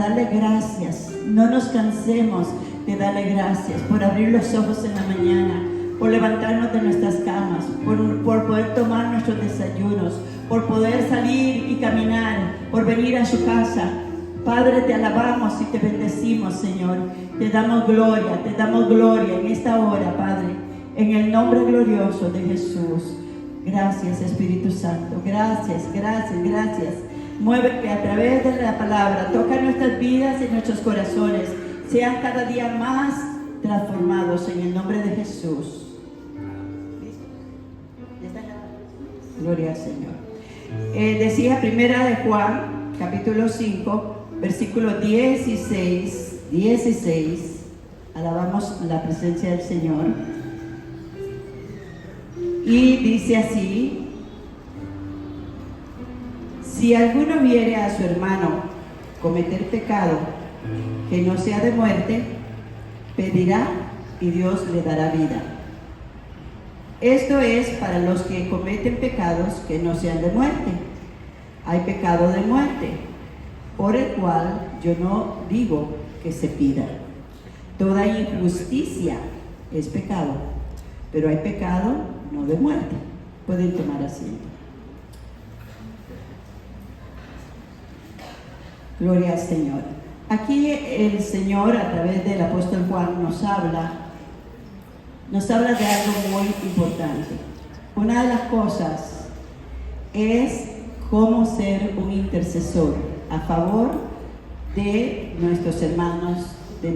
darle gracias. No nos cansemos de darle gracias por abrir los ojos en la mañana, por levantarnos de nuestras camas, por poder tomar nuestros desayunos, por poder salir y caminar, por venir a su casa. Padre, te alabamos y te bendecimos, Señor. Te damos gloria en esta hora, Padre, en el nombre glorioso de Jesús. Gracias, Espíritu Santo. Gracias. Muévete a través de la palabra. Toca nuestras vidas y nuestros corazones. Sean cada día más transformados en el nombre de Jesús. Gloria al Señor. Decía primera de Juan, capítulo 5, versículo 16. Alabamos la presencia del Señor. Y dice así: si alguno viere a su hermano cometer pecado que no sea de muerte, pedirá y Dios le dará vida. Esto es para los que cometen pecados que no sean de muerte. Hay pecado de muerte, por el cual yo no digo que se pida. Toda injusticia es pecado, pero hay pecado no de muerte. Pueden tomar asiento. Gloria al Señor. Aquí el Señor, a través del apóstol Juan, nos habla de algo muy importante. Una de las cosas es cómo ser un intercesor a favor de nuestros hermanos, de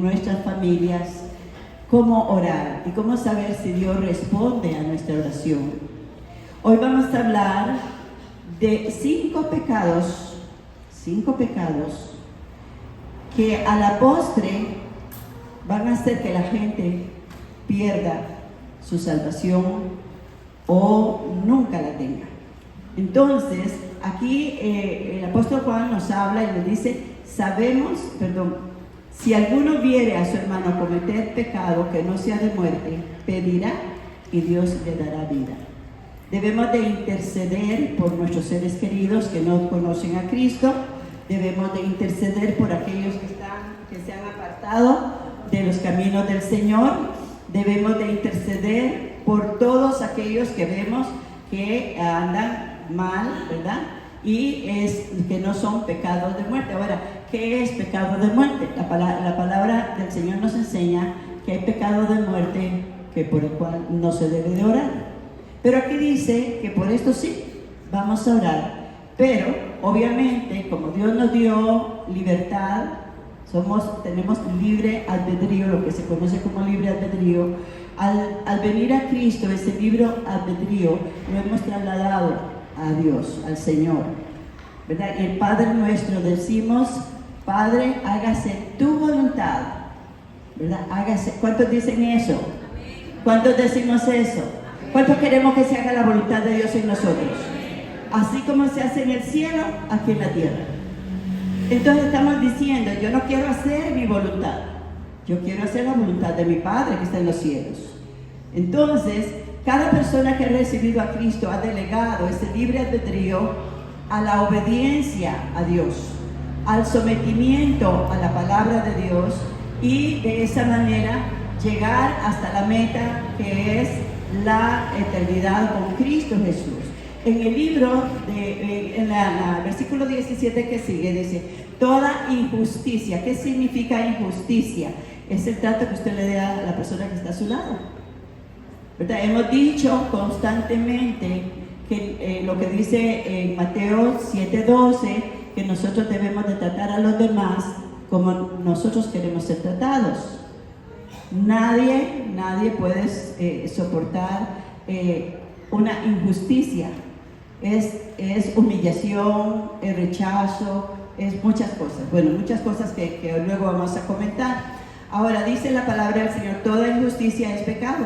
nuestras familias, cómo orar y cómo saber si Dios responde a nuestra oración. Hoy vamos a hablar de 5 pecados que a la postre van a hacer que la gente pierda su salvación o nunca la tenga. Entonces, aquí el apóstol Juan nos habla y nos dice: si alguno viere a su hermano cometer pecado que no sea de muerte, pedirá y Dios le dará vida. Debemos de interceder por nuestros seres queridos que no conocen a Cristo. Debemos de interceder por aquellos que se han apartado de los caminos del Señor. Debemos de interceder por todos aquellos que vemos que andan mal, ¿verdad? Y que no son pecados de muerte. Ahora, ¿qué es pecado de muerte? La palabra del Señor nos enseña que hay pecado de muerte por el cual no se debe de orar. Pero aquí dice que por esto sí, vamos a orar. Pero, obviamente, como Dios nos dio libertad, tenemos libre albedrío, lo que se conoce como libre albedrío. Al venir a Cristo, ese libre albedrío lo hemos trasladado a Dios, al Señor, ¿verdad? Y el Padre nuestro decimos: Padre, hágase tu voluntad, ¿verdad? Hágase. ¿Cuántos dicen eso? ¿Cuántos decimos eso? ¿Cuántos queremos que se haga la voluntad de Dios en nosotros? Así como se hace en el cielo, aquí en la tierra. Entonces estamos diciendo: yo no quiero hacer mi voluntad, yo quiero hacer la voluntad de mi Padre que está en los cielos. Entonces, cada persona que ha recibido a Cristo ha delegado ese libre albedrío a la obediencia a Dios, al sometimiento a la palabra de Dios, y de esa manera llegar hasta la meta, que es la eternidad con Cristo Jesús. En el libro, en el versículo 17 que sigue, dice: toda injusticia. ¿Qué significa injusticia? Es el trato que usted le da a la persona que está a su lado, ¿verdad? Hemos dicho constantemente que lo que dice en Mateo 7:12, que nosotros debemos de tratar a los demás como nosotros queremos ser tratados. Nadie puede soportar una injusticia. Es humillación, es rechazo, es muchas cosas. Bueno, muchas cosas que luego vamos a comentar. Ahora, dice la palabra del Señor: toda injusticia es pecado,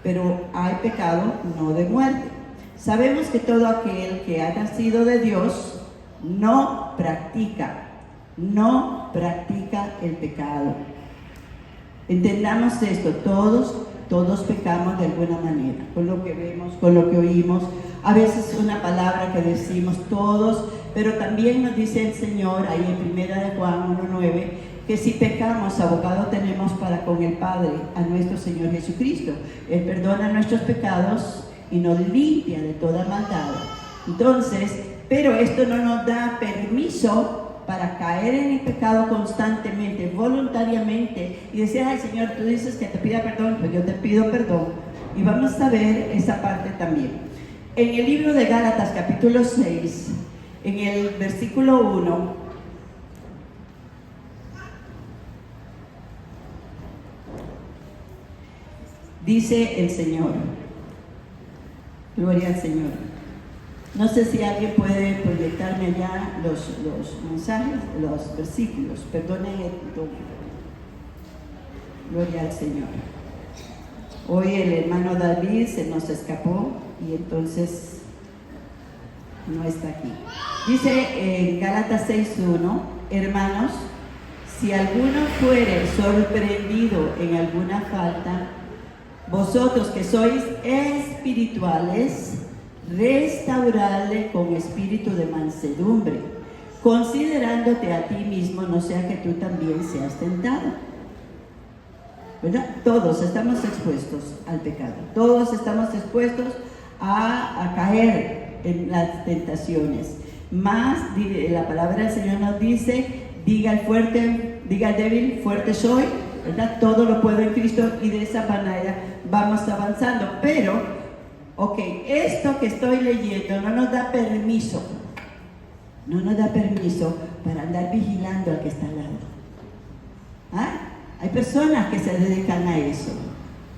pero hay pecado no de muerte. Sabemos que todo aquel que ha nacido de Dios no practica el pecado. Entendamos esto: todos pecamos de alguna manera, con lo que vemos, con lo que oímos. A veces una palabra que decimos todos, pero también nos dice el Señor, ahí en 1 de Juan 1:9, que si pecamos, abogado tenemos para con el Padre, a nuestro Señor Jesucristo. Él perdona nuestros pecados y nos limpia de toda maldad. Entonces, pero esto no nos da permiso para caer en el pecado constantemente, voluntariamente, y decir, ay Señor, tú dices que te pida perdón, pues yo te pido perdón. Y vamos a ver esa parte también. En el libro de Gálatas, capítulo 6, en el versículo 1, dice el Señor, gloria al Señor. No sé si alguien puede proyectarme ya los mensajes, los versículos. Perdone esto. Gloria al Señor. Hoy el hermano David se nos escapó y entonces no está aquí. Dice en Gálatas 6:1, hermanos, si alguno fuere sorprendido en alguna falta, vosotros que sois espirituales, restaurarle con espíritu de mansedumbre, considerándote a ti mismo, no sea que tú también seas tentado. ¿Verdad? Todos estamos expuestos al pecado, todos estamos expuestos a caer en las tentaciones. Más la palabra del Señor nos dice, diga al débil, fuerte soy, ¿verdad? Todo lo puedo en Cristo, y de esa manera vamos avanzando. Pero ok, esto que estoy leyendo no nos da permiso para andar vigilando al que está al lado. ¿Ah? Hay personas que se dedican a eso.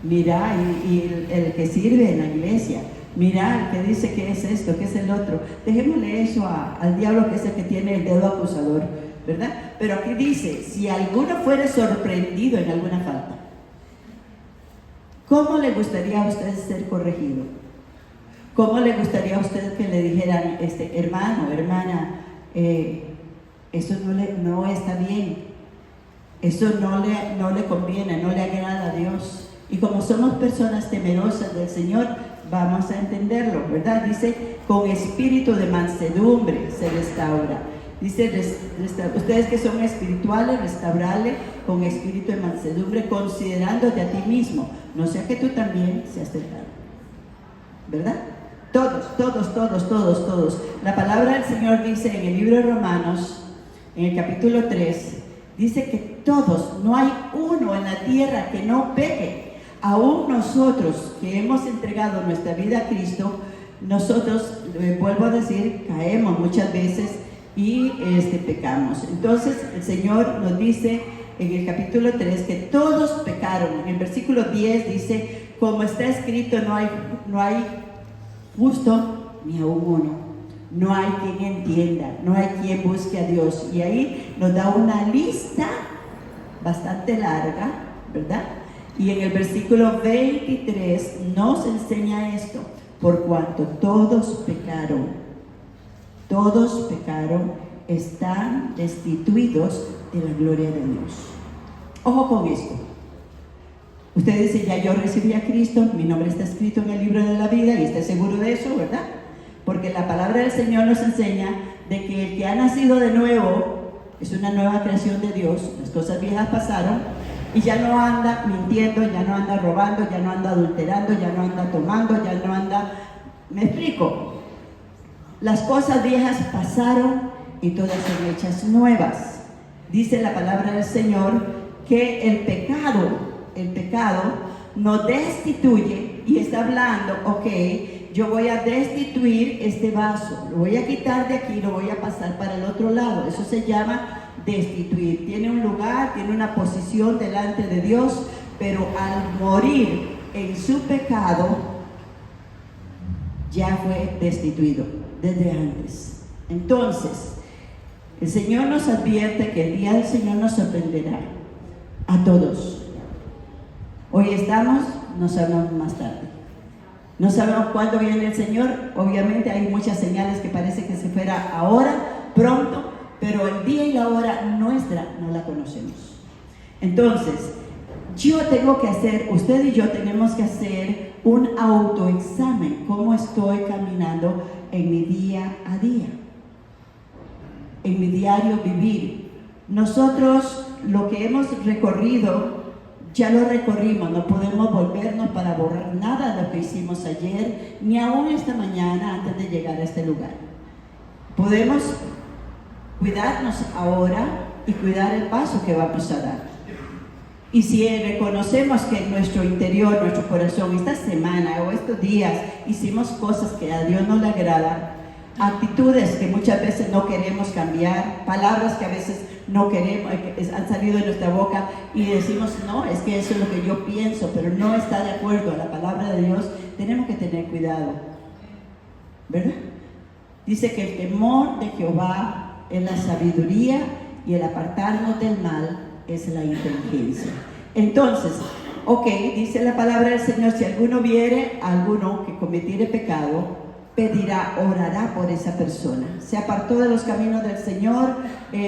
Mira, y el que sirve en la iglesia, mira, el que dice que es esto, que es el otro. Dejémosle eso al diablo, que es el que tiene el dedo acusador, ¿verdad? Pero aquí dice, si alguno fuere sorprendido en alguna falta, ¿cómo le gustaría a usted ser corregido? ¿Cómo le gustaría a usted que le dijeran, hermano, hermana, eso no está bien, eso no le conviene, no le agrada a Dios? Y como somos personas temerosas del Señor, vamos a entenderlo, ¿verdad? Dice, con espíritu de mansedumbre se restaura. Dice, ustedes que son espirituales, restaurarle con espíritu de mansedumbre, considerándote a ti mismo, no sea que tú también seas tentado, ¿verdad? Todos. La palabra del Señor dice en el libro de Romanos, en el capítulo 3, dice que todos, no hay uno en la tierra que no peque. Aún nosotros que hemos entregado nuestra vida a Cristo, nosotros, vuelvo a decir, caemos muchas veces y pecamos. Entonces el Señor nos dice en el capítulo 3 que todos pecaron. En el versículo 10 dice, como está escrito, no hay justo ni aún uno, no hay quien entienda, no hay quien busque a Dios. Y ahí nos da una lista bastante larga, ¿verdad? Y en el versículo 23 nos enseña esto, por cuanto todos pecaron, están destituidos de la gloria de Dios. Ojo con esto. Usted dice, ya yo recibí a Cristo, mi nombre está escrito en el libro de la vida, y está seguro de eso, ¿verdad? Porque la palabra del Señor nos enseña de que el que ha nacido de nuevo es una nueva creación de Dios. Las cosas viejas pasaron y ya no anda mintiendo, ya no anda robando, ya no anda adulterando, ya no anda tomando, ya no anda... ¿Me explico? Las cosas viejas pasaron y todas son hechas nuevas. Dice la palabra del Señor que el pecado nos destituye, y está hablando, ok, yo voy a destituir este vaso, lo voy a quitar de aquí, lo voy a pasar para el otro lado. Eso se llama destituir. Tiene un lugar, tiene una posición delante de Dios, pero al morir en su pecado ya fue destituido desde antes. Entonces el Señor nos advierte que el día del Señor nos sorprenderá a todos. Hoy estamos, no sabemos más tarde, no sabemos cuándo viene el Señor. Obviamente hay muchas señales que parece que se fuera ahora, pronto, pero el día y la hora nuestra no la conocemos. Entonces yo tengo que hacer, usted y yo tenemos que hacer un autoexamen. ¿Cómo estoy caminando en mi día a día? en mi diario vivir. Nosotros lo que hemos recorrido, ya lo recorrimos, no podemos volvernos para borrar nada de lo que hicimos ayer, ni aún esta mañana antes de llegar a este lugar. Podemos cuidarnos ahora y cuidar el paso que vamos a dar. Y si reconocemos que en nuestro interior, nuestro corazón, esta semana o estos días hicimos cosas que a Dios no le agradan, actitudes que muchas veces no queremos cambiar, palabras que a veces no queremos, que han salido de nuestra boca y decimos, no, es que eso es lo que yo pienso, pero no está de acuerdo a la palabra de Dios, tenemos que tener cuidado, ¿verdad? Dice que el temor de Jehová es la sabiduría y el apartarnos del mal es la inteligencia. Entonces, ok, dice la palabra del Señor, si alguno viere a alguno que cometiere pecado, pedirá, orará por esa persona. Se apartó de los caminos del Señor,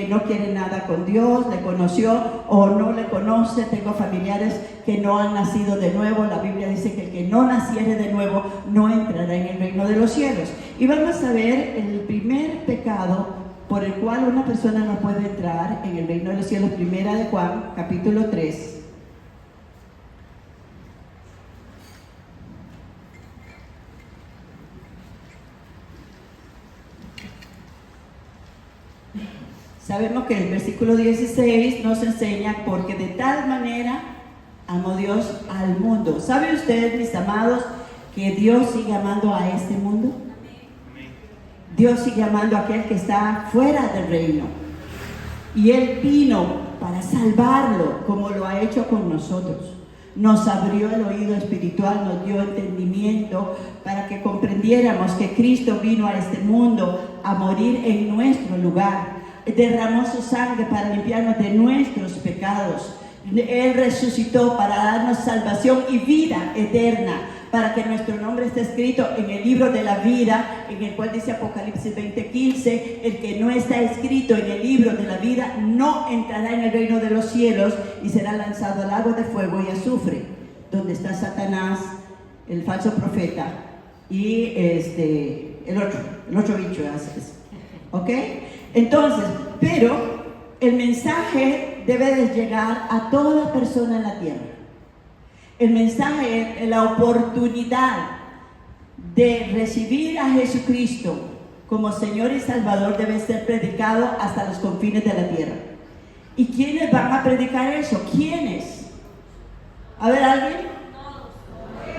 no quiere nada con Dios, le conoció o no le conoce. Tengo familiares que no han nacido de nuevo. La Biblia dice que el que no naciere de nuevo no entrará en el reino de los cielos. Y vamos a ver el primer pecado por el cual una persona no puede entrar en el reino de los cielos. Primera de Juan, capítulo 3. Sabemos que el versículo 16 nos enseña, porque de tal manera amó Dios al mundo. ¿Sabe usted, mis amados, que Dios sigue amando a este mundo? Dios sigue amando a aquel que está fuera del reino. Y Él vino para salvarlo, como lo ha hecho con nosotros. Nos abrió el oído espiritual, nos dio entendimiento para que comprendiéramos que Cristo vino a este mundo a morir en nuestro lugar. Derramó su sangre para limpiarnos de nuestros pecados. Él resucitó para darnos salvación y vida eterna, para que nuestro nombre esté escrito en el libro de la vida, en el cual dice Apocalipsis 20:15, el que no está escrito en el libro de la vida no entrará en el reino de los cielos y será lanzado al lago de fuego y azufre, donde está Satanás, el falso profeta y el otro bicho, ¿ok? Entonces, pero el mensaje debe de llegar a toda persona en la tierra. El mensaje, la oportunidad de recibir a Jesucristo como Señor y Salvador debe ser predicado hasta los confines de la tierra. ¿Y quiénes van a predicar eso? ¿Quiénes? A ver, ¿alguien?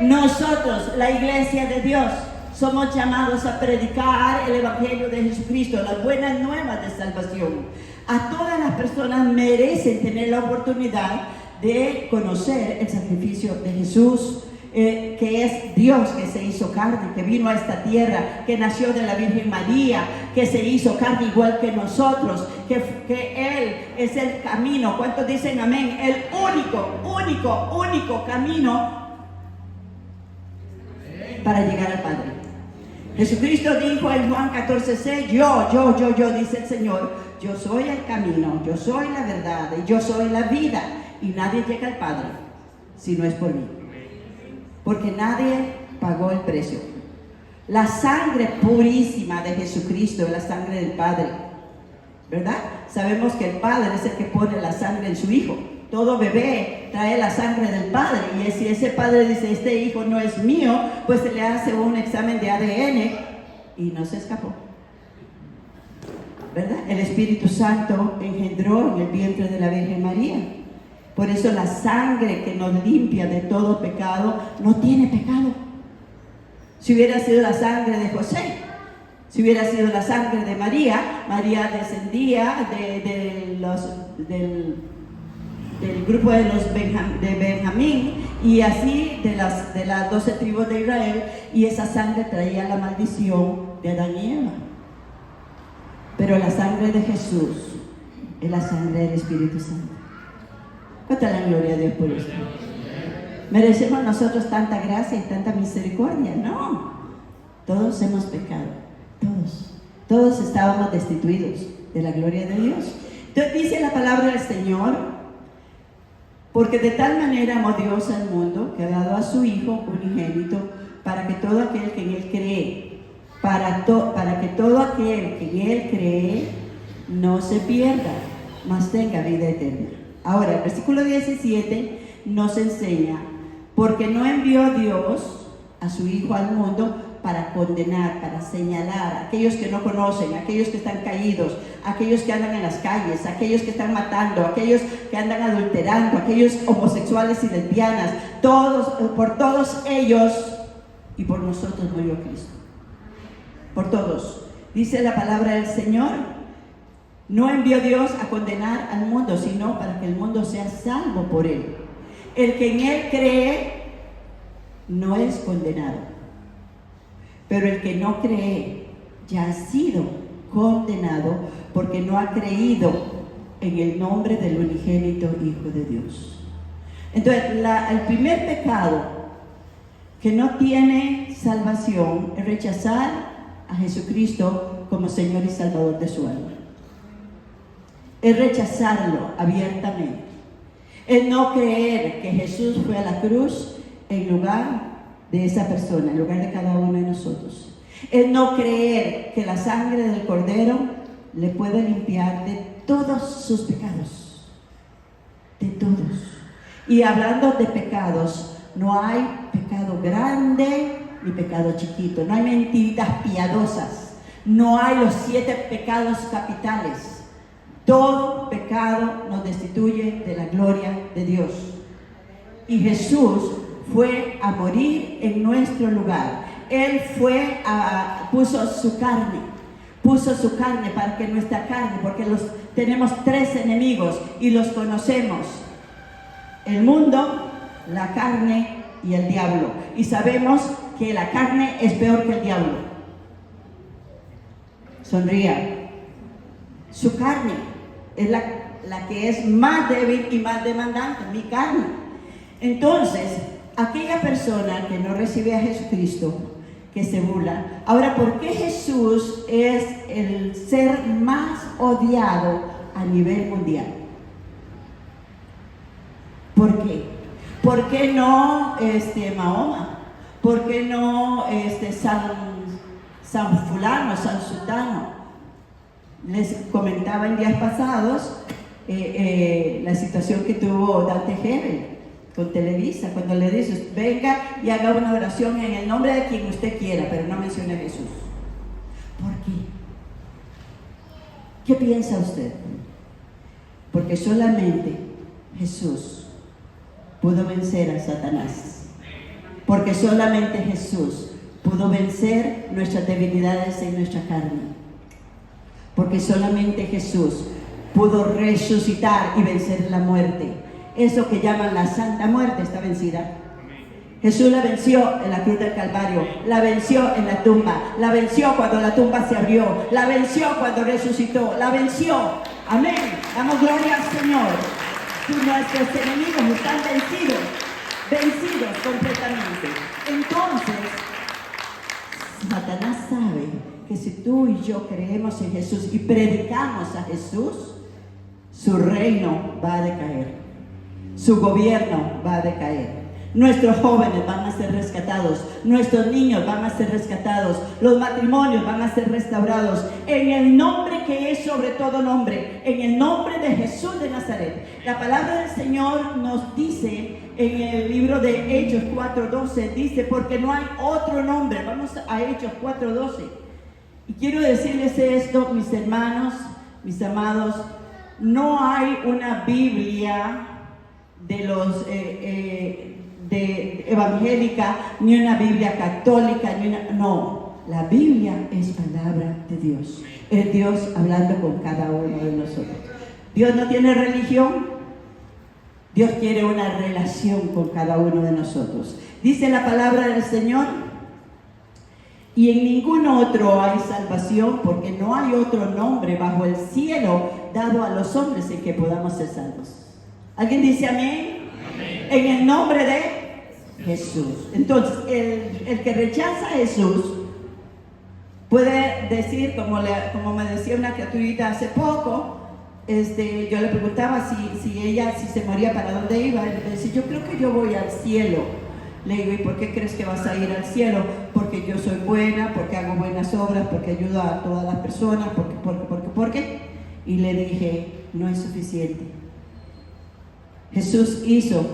Nosotros, la iglesia de Dios, somos llamados a predicar el Evangelio de Jesucristo, las buenas nuevas de salvación. A todas las personas merecen tener la oportunidad de conocer el sacrificio de Jesús, que es Dios que se hizo carne, que vino a esta tierra, que nació de la Virgen María, que se hizo carne igual que nosotros, que Él es el camino. ¿Cuántos dicen amén? El único camino para llegar al Padre. Jesucristo dijo en Juan 14:6, yo, dice el Señor, yo soy el camino, yo soy la verdad y yo soy la vida, y nadie llega al Padre si no es por mí, porque nadie pagó el precio. La sangre purísima de Jesucristo es la sangre del Padre, ¿verdad? Sabemos que el Padre es el que pone la sangre en su Hijo. Todo bebé trae la sangre del padre, y si ese padre dice, este hijo no es mío, pues se le hace un examen de ADN y no se escapó, ¿verdad? El Espíritu Santo engendró en el vientre de la Virgen María. Por eso la sangre que nos limpia de todo pecado no tiene pecado. Si hubiera sido la sangre de José, si hubiera sido la sangre de María, María descendía del grupo de Benjamín, y así de las 12 tribus de Israel, y esa sangre traía la maldición de Adán y Eva. Pero la sangre de Jesús es la sangre del Espíritu Santo. ¿Cuánta la gloria a Dios por eso? ¿Merecemos nosotros tanta gracia y tanta misericordia? No. Todos hemos pecado, todos estábamos destituidos de la gloria de Dios. Entonces dice la palabra del Señor, porque de tal manera amó Dios al mundo, que ha dado a su Hijo unigénito, para que todo aquel que en Él cree, para que todo aquel que en Él cree, no se pierda, mas tenga vida eterna. Ahora, el versículo 17 nos enseña, porque no envió Dios a su Hijo al mundo para condenar, para señalar a aquellos que no conocen, a aquellos que están caídos, a aquellos que andan en las calles, a aquellos que están matando, a aquellos que andan adulterando, a aquellos homosexuales y lesbianas, por todos ellos y por nosotros murió Cristo. Por todos. Dice la palabra del Señor, no envió Dios a condenar al mundo, sino para que el mundo sea salvo por él. El que en él cree no es condenado, pero el que no cree ya ha sido condenado porque no ha creído en el nombre del unigénito Hijo de Dios. Entonces, el primer pecado que no tiene salvación es rechazar a Jesucristo como Señor y Salvador de su alma. Es rechazarlo abiertamente. Es no creer que Jesús fue a la cruz en lugar de esa persona, en lugar de cada uno de nosotros. Es no creer que la sangre del Cordero le puede limpiar de todos sus pecados. De todos. Y hablando de pecados, no hay pecado grande ni pecado chiquito. No hay mentiritas piadosas. No hay los 7 pecados capitales. Todo pecado nos destituye de la gloria de Dios. Y Jesús fue a morir en nuestro lugar. Él puso su carne para que nuestra carne, porque tenemos 3 enemigos y los conocemos: el mundo, la carne y el diablo. Y sabemos que la carne es peor que el diablo. Sonría. Su carne es la que es más débil y más demandante, mi carne. Entonces, aquella persona que no recibe a Jesucristo, que se burla. Ahora, ¿por qué Jesús es el ser más odiado a nivel mundial? ¿Por qué? ¿Por qué no Mahoma? ¿Por qué no San fulano, San sultano? Les comentaba en días pasados la situación que tuvo Dante Gebel con Televisa, cuando le dices, venga y haga una oración en el nombre de quien usted quiera, pero no mencione a Jesús. ¿Por qué? ¿Qué piensa usted? Porque solamente Jesús pudo vencer a Satanás. Porque solamente Jesús pudo vencer nuestras debilidades en nuestra carne. Porque solamente Jesús pudo resucitar y vencer la muerte. Eso que llaman la Santa Muerte está vencida. Jesús la venció en la cruz del Calvario, la venció en la tumba, la venció cuando la tumba se abrió, la venció cuando resucitó, la venció. Amén. Damos gloria al Señor. Nuestros enemigos están vencidos completamente. Entonces, Satanás sabe que si tú y yo creemos en Jesús y predicamos a Jesús, su reino va a decaer. Su gobierno va a decaer. Nuestros jóvenes van a ser rescatados. Nuestros niños van a ser rescatados. Los matrimonios van a ser restaurados. En el nombre que es sobre todo nombre. En el nombre de Jesús de Nazaret. La palabra del Señor nos dice en el libro de Hechos 4:12. Dice, porque no hay otro nombre. Vamos a Hechos 4:12. Y quiero decirles esto, mis hermanos, mis amados. No hay una Biblia de los de evangélica, ni una Biblia católica, no, la Biblia es palabra de Dios, es Dios hablando con cada uno de nosotros. Dios no tiene religión, Dios quiere una relación con cada uno de nosotros. Dice la palabra del Señor, y en ningún otro hay salvación, porque no hay otro nombre bajo el cielo dado a los hombres en que podamos ser salvos. ¿Alguien dice amén? Amén. En el nombre de Jesús. Entonces, el que rechaza a Jesús puede decir, como me decía una criaturita hace poco, yo le preguntaba si ella se moría, ¿para dónde iba? Y me decía, yo creo que yo voy al cielo. Le digo, ¿y por qué crees que vas a ir al cielo? Porque yo soy buena, porque hago buenas obras, porque ayudo a todas las personas, porque. y le dije, no es suficiente. Jesús hizo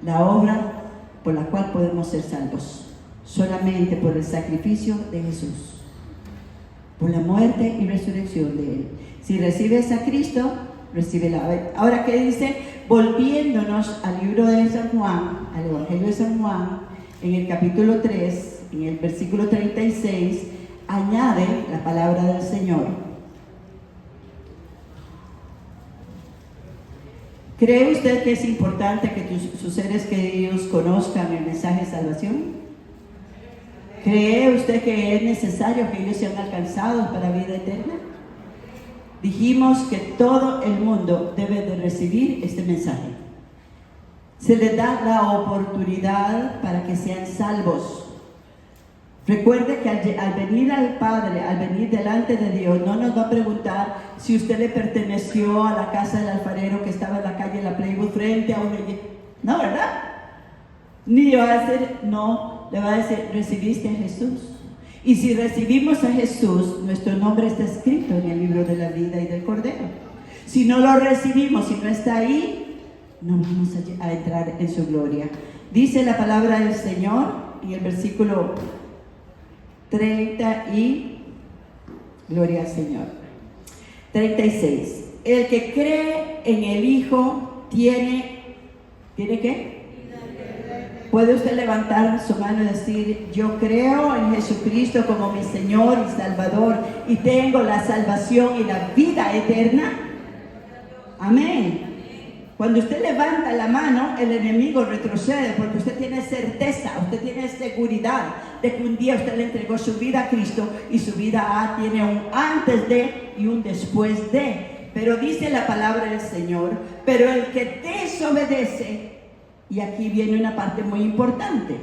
la obra por la cual podemos ser salvos, solamente por el sacrificio de Jesús, por la muerte y resurrección de Él. Si recibes a Cristo, recibe la vida. Ahora, ¿qué dice? Volviéndonos al libro de San Juan, al Evangelio de San Juan, en el capítulo 3, en el versículo 36, añade la palabra del Señor. ¿Cree usted que es importante que sus seres queridos conozcan el mensaje de salvación? ¿Cree usted que es necesario que ellos sean alcanzados para vida eterna? Dijimos que todo el mundo debe de recibir este mensaje. Se les da la oportunidad para que sean salvos. Recuerde que al venir al Padre, al venir delante de Dios, no nos va a preguntar si usted le perteneció a la casa del alfarero que estaba en la calle La Playwood frente a una iglesia. No, ¿verdad? Ni le va a decir, no, le va a decir, recibiste a Jesús. Y si recibimos a Jesús, nuestro nombre está escrito en el libro de la vida y del Cordero. Si no lo recibimos, si no está ahí, no vamos a entrar en su gloria. Dice la palabra del Señor en el versículo 30 y gloria al Señor. 36. El que cree en el Hijo ¿tiene qué? ¿Puede usted levantar su mano y decir, yo creo en Jesucristo como mi Señor y Salvador y tengo la salvación y la vida eterna? Amén. Cuando usted levanta la mano, el enemigo retrocede porque usted tiene certeza, usted tiene seguridad de que un día usted le entregó su vida a Cristo y su vida tiene un antes de y un después de. Pero dice la palabra del Señor, pero el que desobedece, y aquí viene una parte muy importante.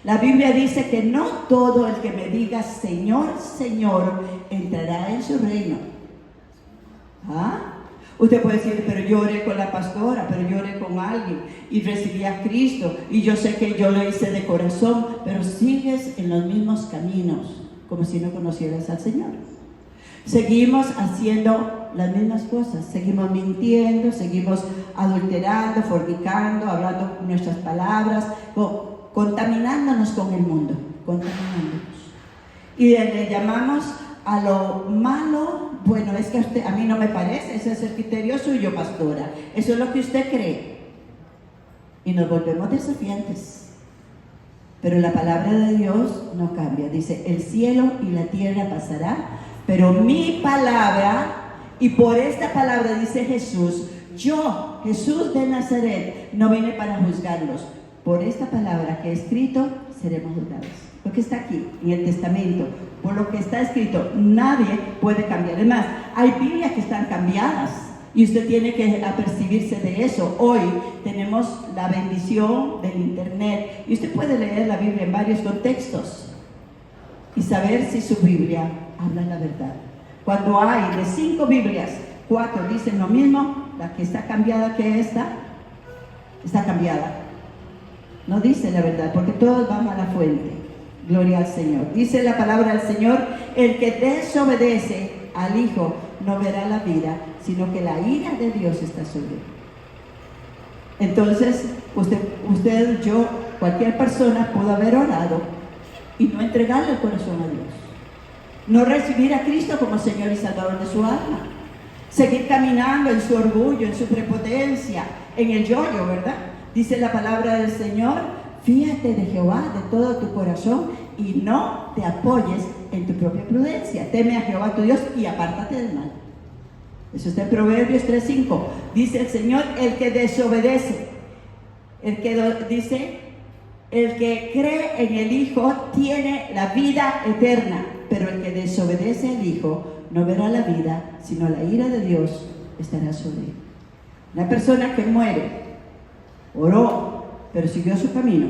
La Biblia dice que no todo el que me diga Señor, Señor, entrará en su reino. ¿Ah? Usted puede decir, pero yo oré con la pastora, pero yo oré con alguien y recibí a Cristo y yo sé que yo lo hice de corazón, pero sigues en los mismos caminos, como si no conocieras al Señor. Seguimos haciendo las mismas cosas, seguimos mintiendo, seguimos adulterando, fornicando, hablando nuestras palabras, contaminándonos con el mundo, contaminándonos. Y le llamamos a lo malo, bueno, es que a mí no me parece, ese es el criterio suyo, pastora, eso es lo que usted cree. Y nos volvemos desafiantes. Pero la palabra de Dios no cambia. Dice, el cielo y la tierra pasará, pero mi palabra, y por esta palabra dice Jesús, yo, Jesús de Nazaret, no vine para juzgarlos. Por esta palabra que he escrito, seremos juzgados. Lo que está aquí, en el testamento, por lo que está escrito, nadie puede cambiar. Además, hay Biblias que están cambiadas y usted tiene que apercibirse de eso. Hoy tenemos la bendición del internet y usted puede leer la Biblia en varios contextos y saber si su Biblia habla la verdad. Cuando hay de 5 Biblias, 4 dicen lo mismo, la que está cambiada que esta, está cambiada. No dice la verdad, porque todos van a la fuente. Gloria al Señor. Dice la palabra del Señor, el que desobedece al Hijo no verá la vida, sino que la ira de Dios está sobre él. Entonces, usted, yo, cualquier persona pudo haber orado y no entregarle el corazón a Dios. No recibir a Cristo como Señor y Salvador de su alma. Seguir caminando en su orgullo, en su prepotencia, en el yo-yo, ¿verdad? Dice la palabra del Señor, fíjate de Jehová de todo tu corazón y no te apoyes en tu propia prudencia. Teme a Jehová tu Dios y apártate del mal. Eso está en Proverbios 3:5. Dice el Señor, el que desobedece, dice, el que cree en el Hijo tiene la vida eterna, pero el que desobedece al Hijo no verá la vida, sino la ira de Dios estará sobre él. Una persona que muere, oró, pero siguió su camino,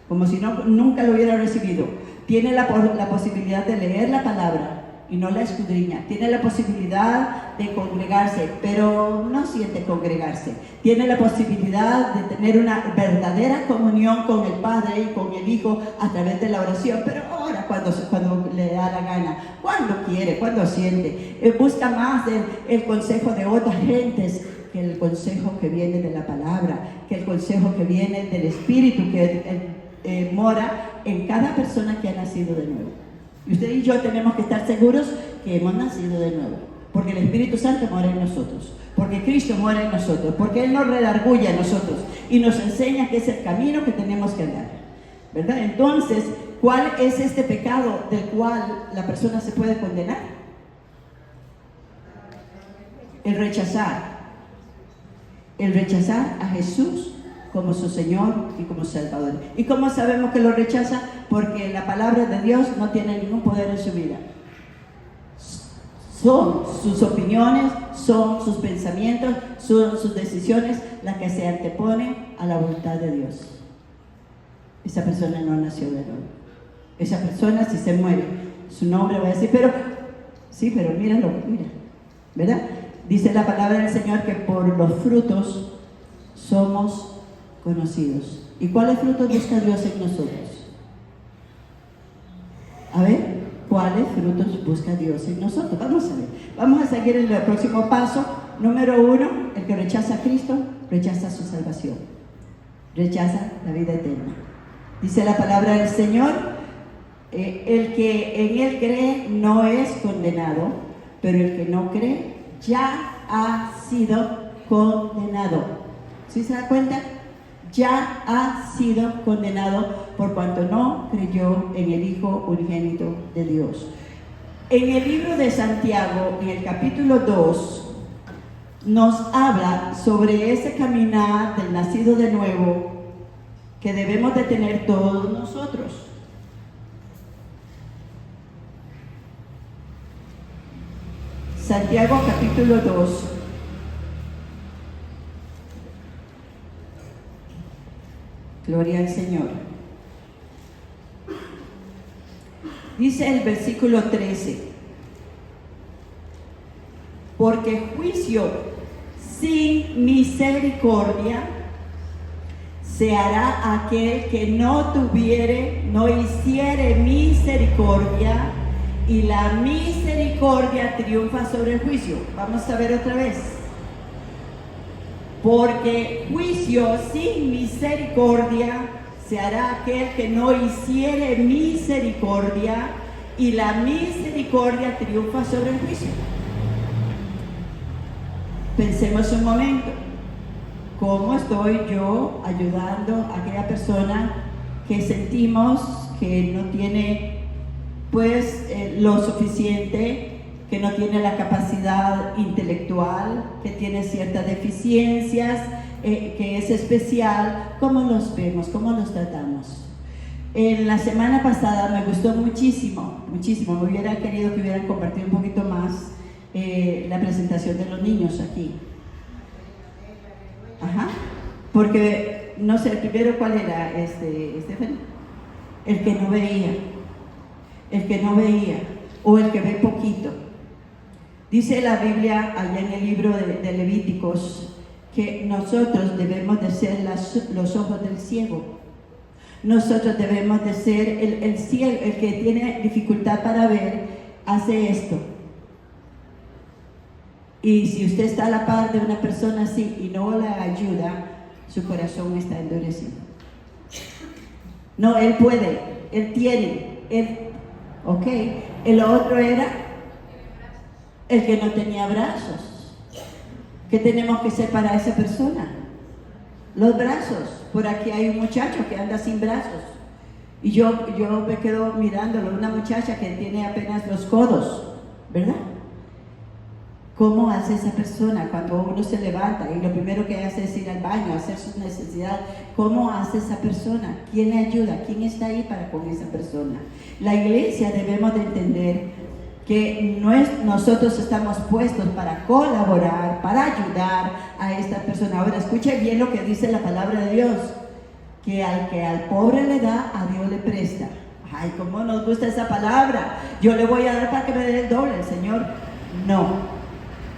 como si nunca lo hubiera recibido. Tiene la posibilidad de leer la palabra y no la escudriña. Tiene la posibilidad de congregarse, pero no siente congregarse. Tiene la posibilidad de tener una verdadera comunión con el Padre y con el Hijo a través de la oración, pero ora cuando le da la gana, cuando quiere, cuando siente. Busca más el consejo de otras gentes que el consejo que viene de la palabra, que el consejo que viene del Espíritu que mora en cada persona que ha nacido de nuevo. Y usted y yo tenemos que estar seguros que hemos nacido de nuevo, porque el Espíritu Santo mora en nosotros, porque Cristo mora en nosotros, porque Él nos redarguye a nosotros y nos enseña que es el camino que tenemos que andar, ¿verdad? Entonces, ¿cuál es este pecado del cual la persona se puede condenar? El rechazar a Jesús como su Señor y como Salvador. ¿Y cómo sabemos que lo rechaza? Porque la palabra de Dios no tiene ningún poder en su vida. Son sus opiniones, son sus pensamientos, son sus decisiones las que se anteponen a la voluntad de Dios. Esa persona no nació de nuevo. Esa persona, si se muere, su nombre va a decir, pero míralo, mira, ¿verdad? Dice la palabra del Señor que por los frutos somos conocidos. ¿Y cuáles frutos busca Dios en nosotros? A ver, ¿cuáles frutos busca Dios en nosotros? Vamos a ver. Vamos a seguir en el próximo paso. Número 1, el que rechaza a Cristo, rechaza su salvación. Rechaza la vida eterna. Dice la palabra del Señor, el que en Él cree no es condenado, pero el que no cree ya ha sido condenado. ¿Sí se da cuenta? Ya ha sido condenado por cuanto no creyó en el Hijo unigénito de Dios. En el libro de Santiago, en el capítulo 2, nos habla sobre ese caminar del nacido de nuevo que debemos de tener todos nosotros. Santiago capítulo 2. Gloria al Señor. Dice el versículo 13: porque juicio sin misericordia se hará aquel que no hiciere misericordia, y la misericordia triunfa sobre el juicio. Vamos a ver otra vez. Porque juicio sin misericordia se hará aquel que no hiciere misericordia, y la misericordia triunfa sobre el juicio. Pensemos un momento. ¿Cómo estoy yo ayudando a aquella persona que sentimos que no tiene lo suficiente, que no tiene la capacidad intelectual, que tiene ciertas deficiencias, que es especial? ¿Cómo los vemos? ¿Cómo los tratamos? En la semana pasada me gustó muchísimo, muchísimo. Me hubiera querido que hubieran compartido un poquito más la presentación de los niños aquí. Ajá. Porque, no sé, el primero, ¿cuál era? Estefan. El que no veía. El que no veía, o el que ve poquito. Dice la Biblia allá en el libro de Levíticos que nosotros debemos de ser los ojos del ciego. Nosotros debemos de ser el ciego, el que tiene dificultad para ver, hace esto. Y si usted está a la par de una persona así y no la ayuda, su corazón está endurecido. No, él puede, él tiene, ok. El otro era el que no tenía brazos. ¿Qué tenemos que hacer para esa persona? Los brazos. Por aquí hay un muchacho que anda sin brazos. Y yo me quedo mirándolo, una muchacha que tiene apenas los codos, ¿verdad? ¿Cómo hace esa persona cuando uno se levanta y lo primero que hace es ir al baño, hacer sus necesidades? ¿Cómo hace esa persona? ¿Quién le ayuda? ¿Quién está ahí con esa persona? La iglesia debemos de entender que nosotros estamos puestos para colaborar, para ayudar a esta persona. Ahora, escuche bien lo que dice la palabra de Dios, que al pobre le da, a Dios le presta. Ay, cómo nos gusta esa palabra. Yo le voy a dar para que me dé el doble, el Señor. No.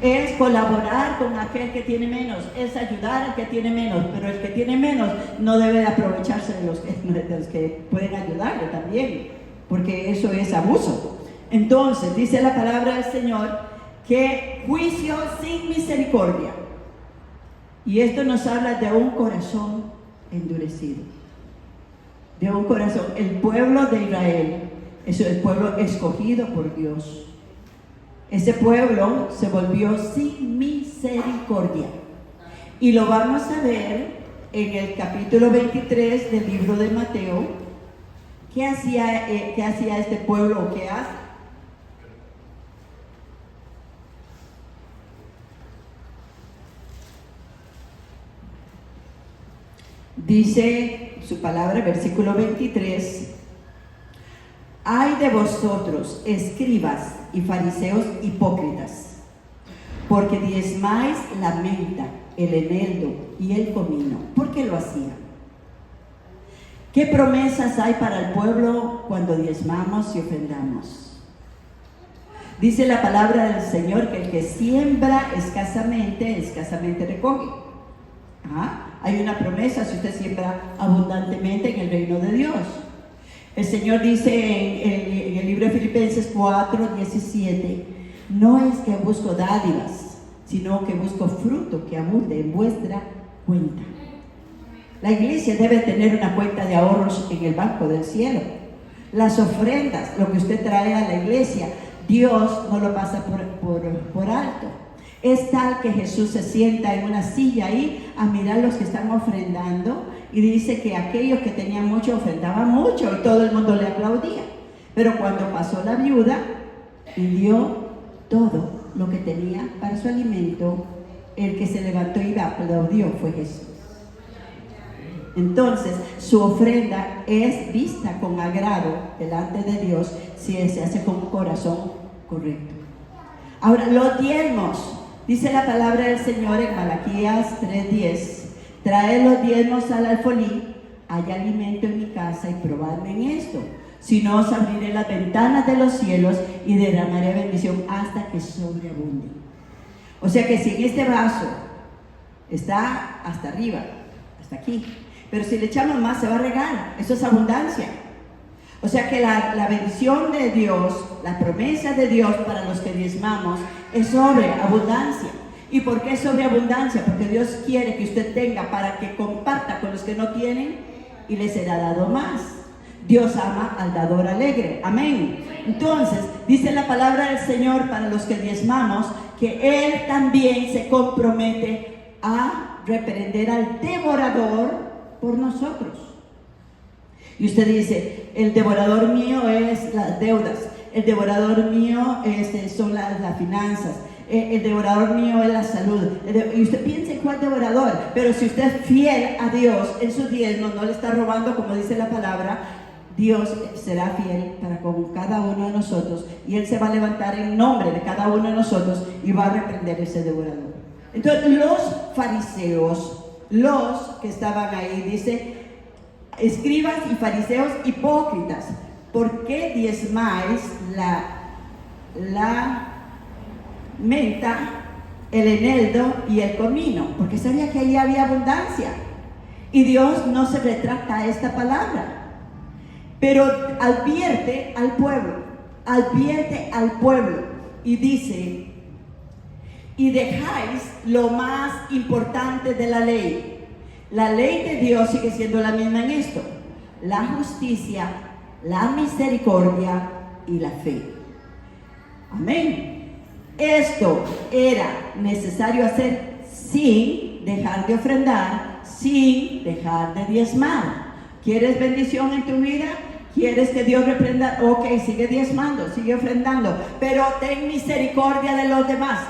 Es colaborar con aquel que tiene menos, es ayudar al que tiene menos, pero el que tiene menos no debe de aprovecharse de los que pueden ayudarle también. porque eso es abuso. Entonces, dice la palabra del Señor que juicio sin misericordia. Y esto nos habla de un corazón endurecido. De un corazón. El pueblo de Israel es el pueblo escogido por Dios. Ese pueblo se volvió sin misericordia. Y lo vamos a ver en el capítulo 23 del libro de Mateo. ¿Qué hacía este pueblo o qué hace? Dice su palabra, versículo 23: Ay de vosotros, escribas y fariseos hipócritas, porque diezmáis la menta, el eneldo y el comino. ¿Por qué lo hacían? ¿Qué promesas hay para el pueblo cuando diezmamos y ofrendamos? Dice la palabra del Señor que el que siembra escasamente recoge. Hay una promesa si usted siembra abundantemente en el reino de Dios. El Señor dice en el libro de Filipenses 4:17: no es que busco dádivas, sino que busco fruto que abunde en vuestra cuenta. La iglesia debe tener una cuenta de ahorros en el banco del cielo. Las ofrendas, lo que usted trae a la iglesia, Dios no lo pasa por alto. Es tal que Jesús se sienta en una silla ahí a mirar los que están ofrendando, y dice que aquellos que tenían mucho ofrendaban mucho y todo el mundo le aplaudía. Pero cuando pasó la viuda y dio todo lo que tenía para su alimento, el que se levantó y aplaudió fue Jesús. Entonces, su ofrenda es vista con agrado delante de Dios si se hace con un corazón correcto. Ahora, los diezmos. Dice la palabra del Señor en Malaquías 3:10: traed los diezmos al alfolí, hay alimento en mi casa y probadme en esto. Si no, os abriré las ventanas de los cielos y derramaré bendición hasta que sobreabunde. O sea que si en este vaso está hasta arriba, hasta aquí, pero si le echamos más se va a regar. Eso es abundancia. O sea que la bendición de Dios, la promesa de Dios para los que diezmamos es sobreabundancia. ¿Y por qué sobreabundancia? Porque Dios quiere que usted tenga para que comparta con los que no tienen y les será dado más. Dios ama al dador alegre. Amén. Entonces, dice la palabra del Señor para los que diezmamos que Él también se compromete a reprender al devorador por nosotros. Y usted dice: el devorador mío es las deudas, el devorador mío son las finanzas, el devorador mío es la salud. Y usted piensa en cuál devorador, pero si usted es fiel a Dios en su diezmo, no le está robando como dice la palabra, Dios será fiel para con cada uno de nosotros, y Él se va a levantar en nombre de cada uno de nosotros y va a reprender ese devorador. Entonces los fariseos, los que estaban ahí, dice: escribas y fariseos hipócritas, ¿por qué diezmáis la menta, el eneldo y el comino? Porque sabía que ahí había abundancia. Y Dios no se retracta a esta palabra, pero advierte al pueblo y dice: y dejáis lo más importante de la ley. La ley de Dios sigue siendo la misma en esto: la justicia, la misericordia y la fe. Amén. Esto era necesario hacer sin dejar de ofrendar, sin dejar de diezmar. ¿Quieres bendición en tu vida? ¿Quieres que Dios reprenda? Ok, sigue diezmando, sigue ofrendando, pero ten misericordia de los demás,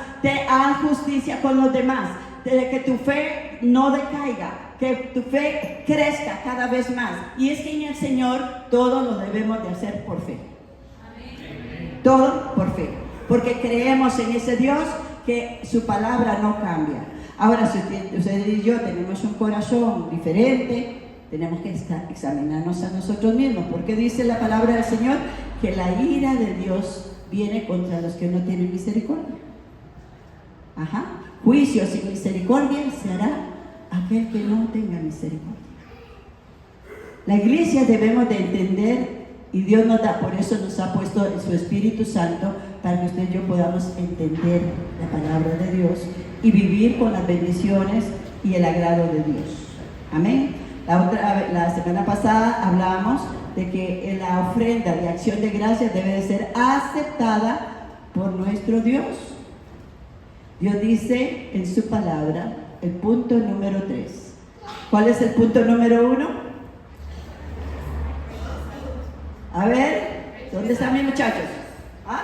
haz justicia con los demás, de que tu fe no decaiga, que tu fe crezca cada vez más. Y es que en el Señor todo lo debemos de hacer por fe. Amén. Todo por fe, porque creemos en ese Dios que su palabra no cambia. Ahora, si usted y yo tenemos un corazón diferente, tenemos que examinarnos a nosotros mismos, porque dice la palabra del Señor que la ira de Dios viene contra los que no tienen misericordia. Juicio sin misericordia se hará aquel que no tenga misericordia. La iglesia debemos de entender Y Dios nos da, por eso nos ha puesto su Espíritu Santo para que usted y yo podamos entender la palabra de Dios y vivir con las bendiciones y el agrado de Dios. Amén. La semana pasada hablábamos de que la ofrenda de acción de gracias debe de ser aceptada por nuestro Dios. Dios dice en su palabra, el punto número 3. ¿Cuál es el punto número 1? A ver, ¿dónde están mis muchachos? ¿Ah?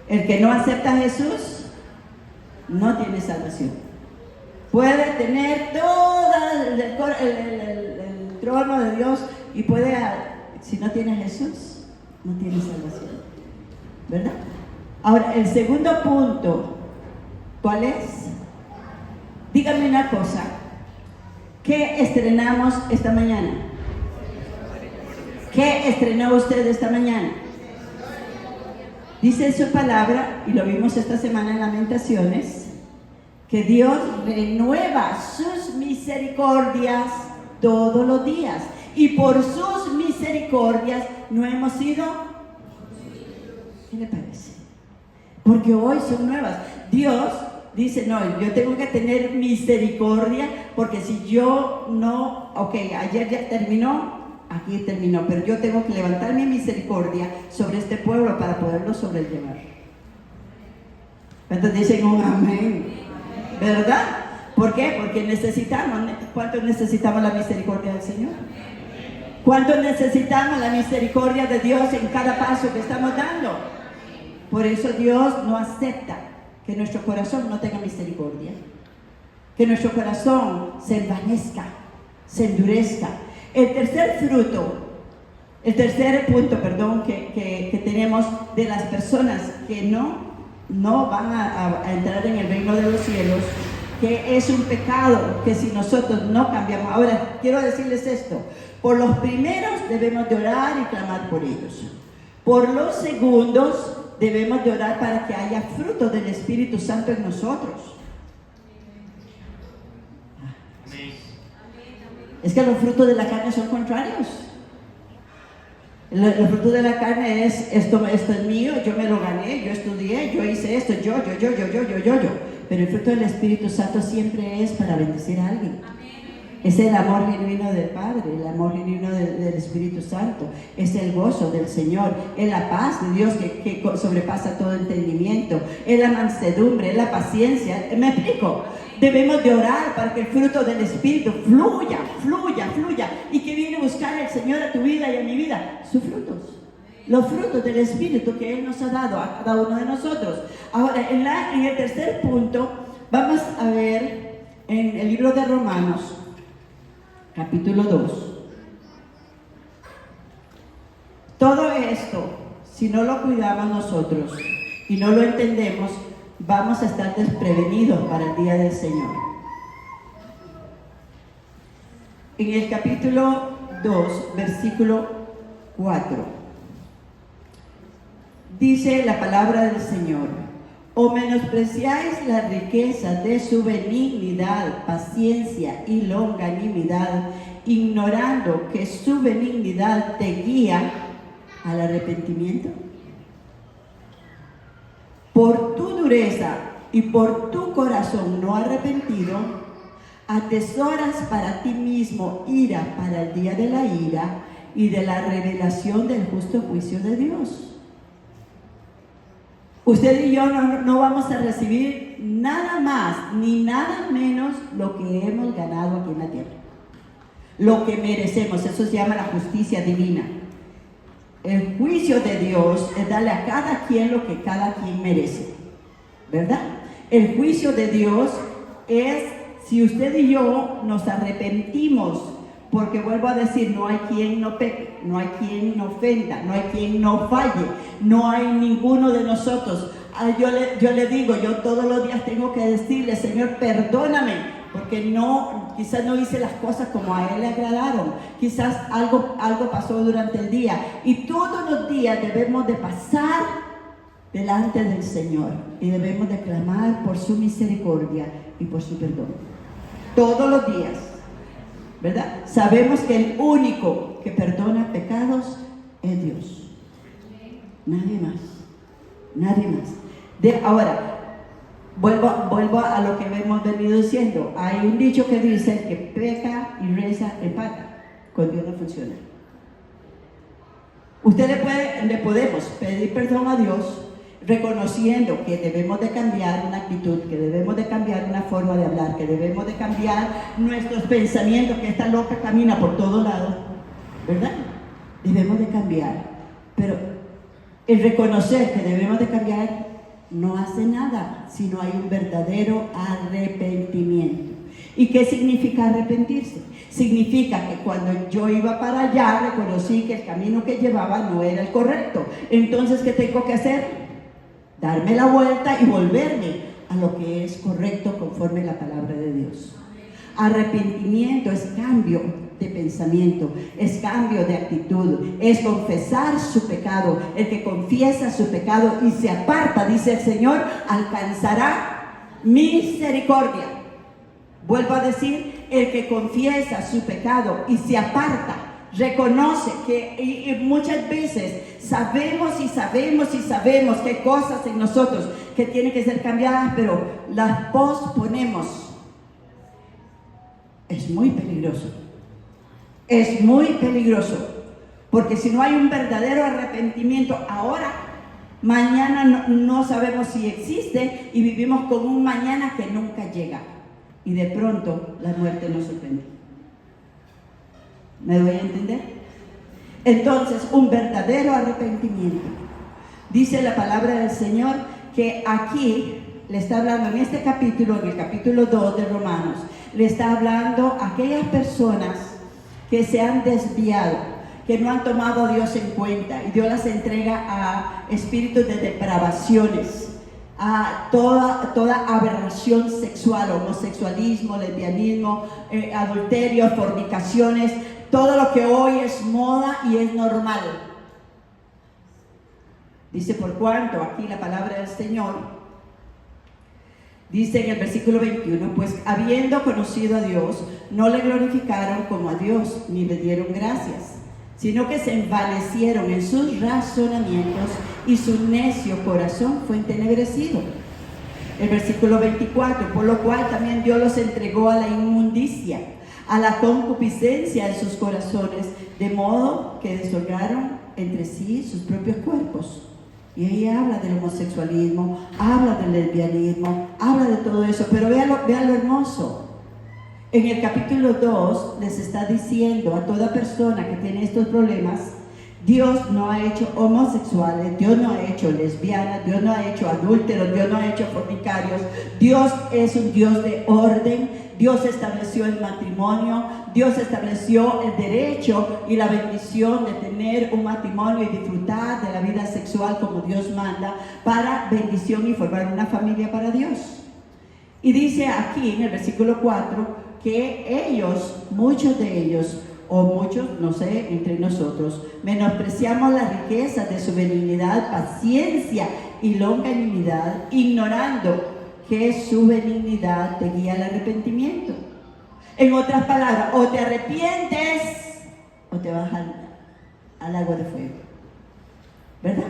El que no acepta a Jesús no tiene salvación. Puede tener todo el trono de Dios y puede, si no tiene a Jesús, no tiene salvación. ¿Verdad? Ahora, el segundo punto, ¿cuál es? Díganme una cosa. ¿Qué estrenamos esta mañana? ¿Qué estrenó usted esta mañana? Dice en su palabra, y lo vimos esta semana en Lamentaciones, que Dios renueva sus misericordias todos los días. Y por sus misericordias no hemos sido. ¿Qué le parece? Porque hoy son nuevas. Dios dice, no, yo tengo que tener misericordia, porque si yo no, ok, ayer ya terminó, aquí terminó, pero yo tengo que levantar mi misericordia sobre este pueblo para poderlo sobrellevar. ¿Cuántos dicen un amén? ¿Verdad? ¿Por qué? Porque necesitamos. ¿Cuántos necesitamos la misericordia del Señor? ¿Cuántos necesitamos la misericordia de Dios en cada paso que estamos dando? Por eso Dios no acepta que nuestro corazón no tenga misericordia, que nuestro corazón se envanezca, se endurezca. El tercer punto, que tenemos de las personas que no van a entrar en el reino de los cielos, que es un pecado, que si nosotros no cambiamos. Ahora, quiero decirles esto: por los primeros debemos de orar y clamar por ellos. Por los segundos debemos de orar para que haya fruto del Espíritu Santo en nosotros. Es que los frutos de la carne son contrarios. Los frutos de la carne es esto es mío, yo me lo gané, yo estudié, yo hice esto, yo. Pero el fruto del Espíritu Santo siempre es para bendecir a alguien. Es el amor genuino del Padre, el amor genuino del Espíritu Santo. Es el gozo del Señor, es la paz de Dios que sobrepasa todo entendimiento. Es la mansedumbre, es la paciencia. ¿Me explico? Debemos de orar para que el fruto del Espíritu fluya. ¿Y que viene a buscar el Señor a tu vida y a mi vida? Sus frutos. Los frutos del Espíritu que Él nos ha dado a cada uno de nosotros. Ahora, en el tercer punto, vamos a ver en el libro de Romanos, capítulo 2. Todo esto, si no lo cuidamos nosotros y no lo entendemos, vamos a estar desprevenidos para el día del Señor. En el capítulo 2, versículo 4, dice la palabra del Señor: o menospreciáis la riqueza de su benignidad, paciencia y longanimidad, ignorando que su benignidad te guía al arrepentimiento. Por tu dureza y por tu corazón no arrepentido, atesoras para ti mismo ira para el día de la ira y de la revelación del justo juicio de Dios. Usted y yo no vamos a recibir nada más ni nada menos lo que hemos ganado aquí en la tierra. Lo que merecemos, eso se llama la justicia divina. El juicio de Dios es darle a cada quien lo que cada quien merece, ¿verdad? El juicio de Dios es si usted y yo nos arrepentimos, porque vuelvo a decir, no hay quien no peque, no hay quien no ofenda, no hay quien no falle, no hay ninguno de nosotros. Yo le digo, yo todos los días tengo que decirle: Señor, perdóname, porque quizás no hice las cosas como a Él le agradaron, quizás algo pasó durante el día, y todos los días debemos de pasar delante del Señor y debemos de clamar por su misericordia y por su perdón, todos los días, ¿verdad? Sabemos que el único único que perdona pecados es Dios. Nadie más. Nadie más. Ahora, vuelvo a lo que hemos venido diciendo. Hay un dicho que dice que peca y reza empata. Con Dios no funciona. Le podemos pedir perdón a Dios, reconociendo que debemos de cambiar una actitud, que debemos de cambiar una forma de hablar, que debemos de cambiar nuestros pensamientos, que esta loca camina por todos lados, ¿verdad? Debemos de cambiar, pero el reconocer que debemos de cambiar no hace nada si no hay un verdadero arrepentimiento. ¿Y qué significa arrepentirse? Significa que cuando yo iba para allá, reconocí que el camino que llevaba no era el correcto. Entonces, ¿qué tengo que hacer? Darme la vuelta y volverme a lo que es correcto conforme a la palabra de Dios. Arrepentimiento es cambio de pensamiento, es cambio de actitud, es confesar su pecado. El que confiesa su pecado y se aparta, dice el Señor, alcanzará misericordia. Vuelvo a decir, el que confiesa su pecado y se aparta, reconoce que y muchas veces sabemos que hay cosas en nosotros que tienen que ser cambiadas, pero las posponemos. Es muy peligroso. Es muy peligroso. Porque si no hay un verdadero arrepentimiento ahora, mañana no sabemos si existe y vivimos con un mañana que nunca llega. Y de pronto la muerte nos sorprende. ¿Me doy a entender? Entonces, un verdadero arrepentimiento. Dice la palabra del Señor que aquí le está hablando en este capítulo, en el capítulo 2 de Romanos, le está hablando a aquellas personas que se han desviado, que no han tomado a Dios en cuenta, y Dios las entrega a espíritus de depravaciones, a toda aberración sexual, homosexualismo, lesbianismo, adulterio, fornicaciones, todo lo que hoy es moda y es normal. Dice, por cuanto, aquí la palabra del Señor, dice en el versículo 21, pues habiendo conocido a Dios, no le glorificaron como a Dios, ni le dieron gracias, sino que se envanecieron en sus razonamientos y su necio corazón fue entenebrecido. El versículo 24, por lo cual también Dios los entregó a la inmundicia, a la concupiscencia de sus corazones, de modo que deshonraron entre sí sus propios cuerpos. Y ahí habla del homosexualismo, habla del lesbianismo, habla de todo eso, pero vean lo hermoso. En el capítulo 2 les está diciendo a toda persona que tiene estos problemas, Dios no ha hecho homosexuales, Dios no ha hecho lesbianas, Dios no ha hecho adúlteros, Dios no ha hecho fornicarios. Dios es un Dios de orden. Dios estableció el matrimonio, Dios estableció el derecho y la bendición de tener un matrimonio y disfrutar de la vida sexual como Dios manda, para bendición y formar una familia para Dios. Y dice aquí en el versículo 4 que ellos, muchos de ellos, o muchos, no sé, entre nosotros, menospreciamos las riquezas de su benignidad, paciencia y longanimidad, ignorando que su benignidad te guía al arrepentimiento. En otras palabras, o te arrepientes o te vas al agua de fuego, ¿verdad?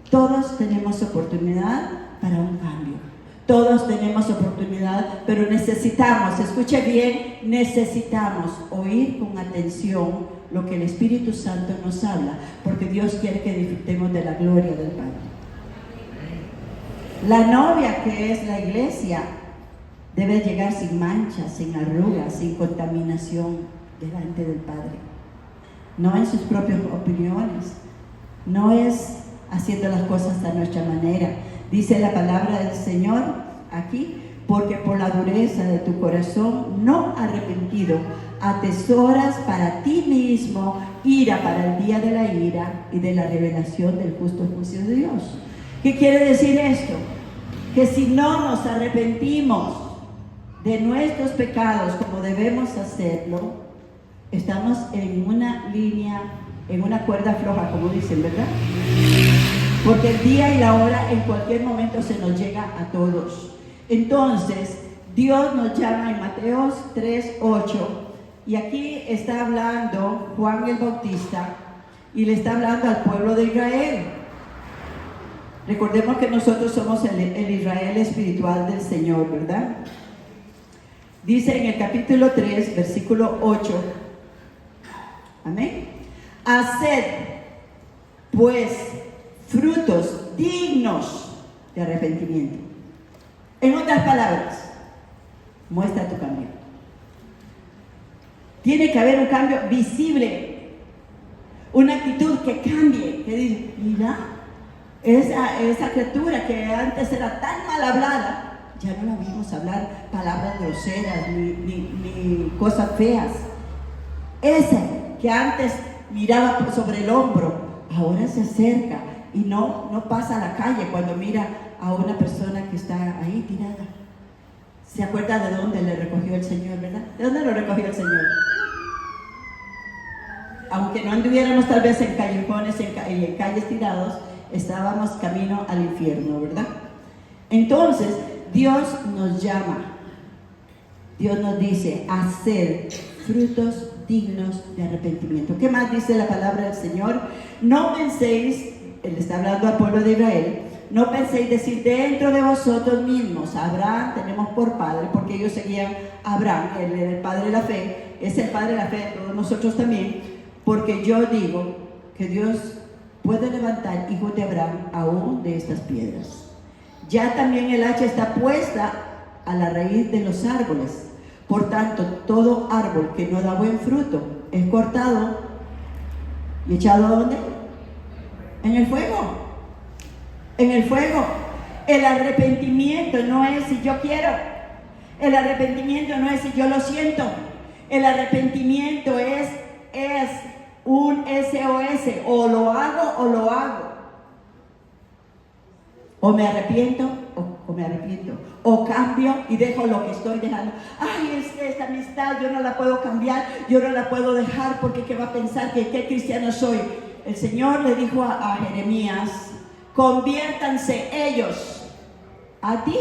Todos tenemos oportunidad para un cambio. Todos tenemos oportunidad, pero necesitamos, escuche bien, necesitamos oír con atención lo que el Espíritu Santo nos habla, porque Dios quiere que disfrutemos de la gloria del Padre. La novia, que es la iglesia, debe llegar sin manchas, sin arrugas, sin contaminación delante del Padre. No en sus propias opiniones, no es haciendo las cosas a nuestra manera. Dice la palabra del Señor aquí, porque por la dureza de tu corazón no arrepentido, atesoras para ti mismo ira para el día de la ira y de la revelación del justo juicio de Dios. ¿Qué quiere decir esto? Que si no nos arrepentimos de nuestros pecados como debemos hacerlo, estamos en una línea, en una cuerda floja, como dicen, ¿verdad? Porque el día y la hora en cualquier momento se nos llega a todos. Entonces, Dios nos llama en Mateo 3:8 Y aquí está hablando Juan el Bautista y le está hablando al pueblo de Israel. Recordemos que nosotros somos el Israel espiritual del Señor, ¿verdad? Dice en el capítulo 3, versículo 8, amén. Haced, pues, frutos dignos de arrepentimiento. En otras palabras, muestra tu cambio. Tiene que haber un cambio visible, una actitud que cambie, que diga, mira, esa criatura que antes era tan mal hablada, ya no la vimos hablar palabras groseras ni cosas feas. Ese que antes miraba sobre el hombro, ahora se acerca y no pasa a la calle cuando mira a una persona que está ahí tirada. ¿Se acuerda de dónde le recogió el Señor, verdad? ¿De dónde lo recogió el Señor? Aunque no anduviéramos tal vez en callejones, en calles tirados, estábamos camino al infierno, ¿verdad? Entonces, Dios nos llama. Dios nos dice, hacer frutos dignos de arrepentimiento. ¿Qué más dice la palabra del Señor? No penséis, Él está hablando al pueblo de Israel, no penséis decir dentro de vosotros mismos, Abraham tenemos por padre, porque ellos seguían a Abraham, él era el padre de la fe, es el padre de la fe de todos nosotros también, porque yo digo que Dios puede levantar hijos de Abraham aún de estas piedras. Ya también el hacha está puesta a la raíz de los árboles. Por tanto, todo árbol que no da buen fruto es cortado y echado ¿a dónde? En el fuego. En el fuego. El arrepentimiento no es si yo quiero. El arrepentimiento no es si yo lo siento. El arrepentimiento es un SOS. O lo hago o lo hago. O me arrepiento o me arrepiento. O cambio y dejo lo que estoy dejando. Ay, es que esta amistad yo no la puedo cambiar, yo no la puedo dejar porque ¿qué va a pensar? Que qué cristiano soy. El Señor le dijo a Jeremías, conviértanse ellos a ti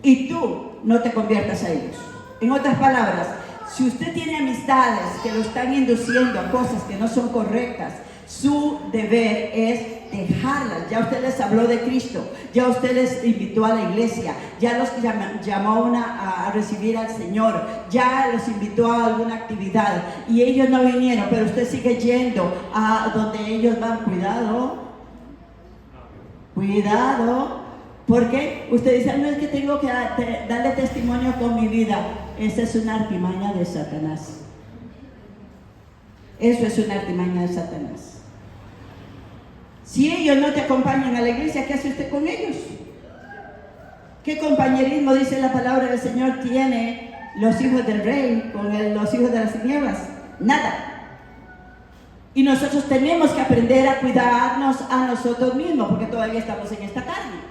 y tú no te conviertas a ellos. En otras palabras, si usted tiene amistades que lo están induciendo a cosas que no son correctas, su deber es dejarlas. Ya usted les habló de Cristo, ya usted les invitó a la iglesia, ya los llamó a recibir al Señor, ya los invitó a alguna actividad y ellos no vinieron, pero usted sigue yendo a donde ellos van. Cuidado, porque usted dice, no es que tengo que darle testimonio con mi vida. Esa es una artimaña de Satanás. Eso es una artimaña de Satanás. Si ellos no te acompañan a la iglesia, ¿qué hace usted con ellos? ¿Qué compañerismo, dice la palabra del Señor, tiene los hijos del rey con los hijos de las tinieblas? Nada. Y nosotros tenemos que aprender a cuidarnos a nosotros mismos, porque todavía estamos en esta carne.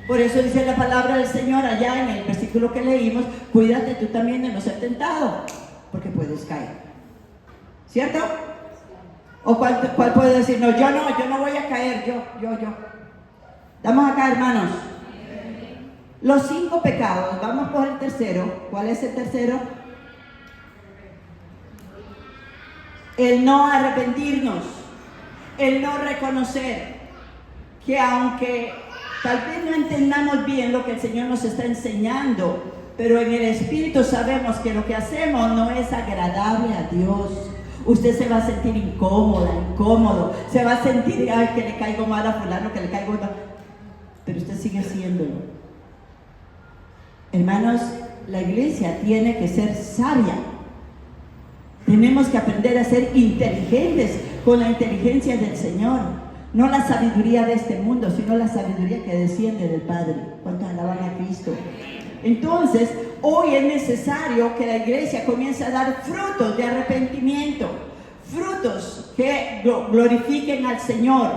Por eso dice la palabra del Señor allá en el versículo que leímos, cuídate tú también de no ser tentado, porque puedes caer. ¿Cierto? ¿O cuál puede decir? No, yo no voy a caer, yo. Estamos acá, hermanos. Los 5 pecados, vamos por el tercero. ¿Cuál es el tercero? El no arrepentirnos, el no reconocer que aunque tal vez no entendamos bien lo que el Señor nos está enseñando, pero en el Espíritu sabemos que lo que hacemos no es agradable a Dios. Usted se va a sentir incómodo, se va a sentir, ay, que le caigo mal a fulano, que le caigo mal, pero usted sigue haciéndolo. Hermanos, la iglesia tiene que ser sabia. Tenemos que aprender a ser inteligentes con la inteligencia del Señor. No la sabiduría de este mundo, sino la sabiduría que desciende del Padre. ¿Cuántos alaban a Cristo? Entonces, hoy es necesario que la iglesia comience a dar frutos de arrepentimiento, frutos que glorifiquen al Señor.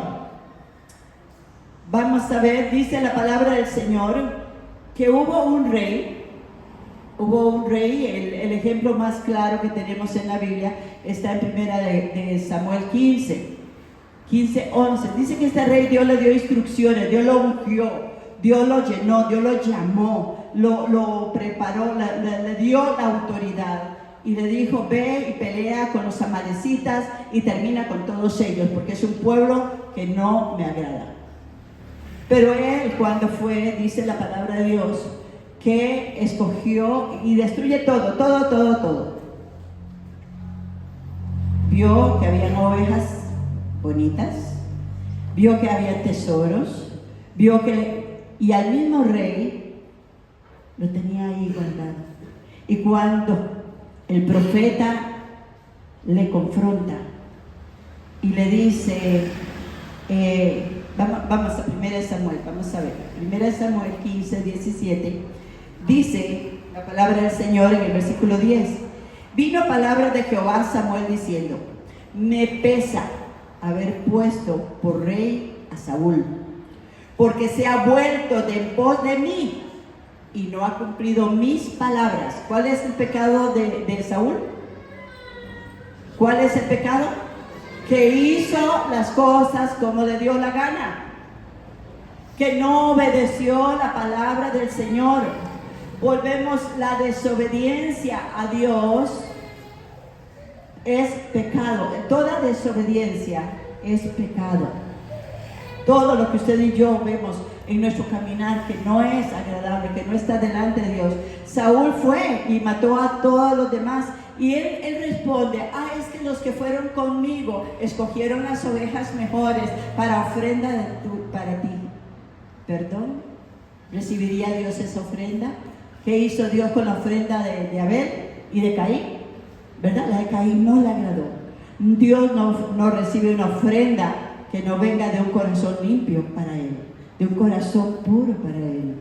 Vamos a ver, dice la palabra del Señor, que hubo un rey, el ejemplo más claro que tenemos en la Biblia está en primera de Samuel 15:11. Dice que este rey Dios le dio instrucciones, Dios lo ungió, Dios lo llenó, Dios lo llamó, lo preparó, le dio la autoridad. y le dijo, ve y pelea con los amalecitas y termina con todos ellos, porque es un pueblo que no me agrada. Pero él, cuando fue, dice la palabra de Dios, que escogió y destruye todo. Vio que habían ovejas bonitas, vio que había tesoros, vio que, y al mismo rey lo tenía ahí guardado. Y cuando el profeta le confronta y le dice, vamos a 1 Samuel, vamos a ver, 1 Samuel 15, 17, dice la palabra del Señor en el versículo 10, vino palabra de Jehová a Samuel diciendo, me pesa haber puesto por rey a Saúl, porque se ha vuelto de en pos de mí y no ha cumplido mis palabras. ¿Cuál es el pecado de Saúl? ¿Cuál es el pecado? Que hizo las cosas como le dio la gana, que no obedeció la palabra del Señor. Volvemos, la desobediencia a Dios es pecado. Toda desobediencia es pecado. Todo lo que usted y yo vemos en nuestro caminar que no es agradable, que no está delante de Dios. Saúl fue y mató a todos los demás. Y él responde, es que los que fueron conmigo escogieron las ovejas mejores para ofrenda para ti. ¿Perdón? ¿Recibiría Dios esa ofrenda? ¿Qué hizo Dios con la ofrenda de Abel y de Caín? ¿Verdad? La de Caín no le agradó. Dios no recibe una ofrenda que no venga de un corazón limpio para Él, de un corazón puro para Él.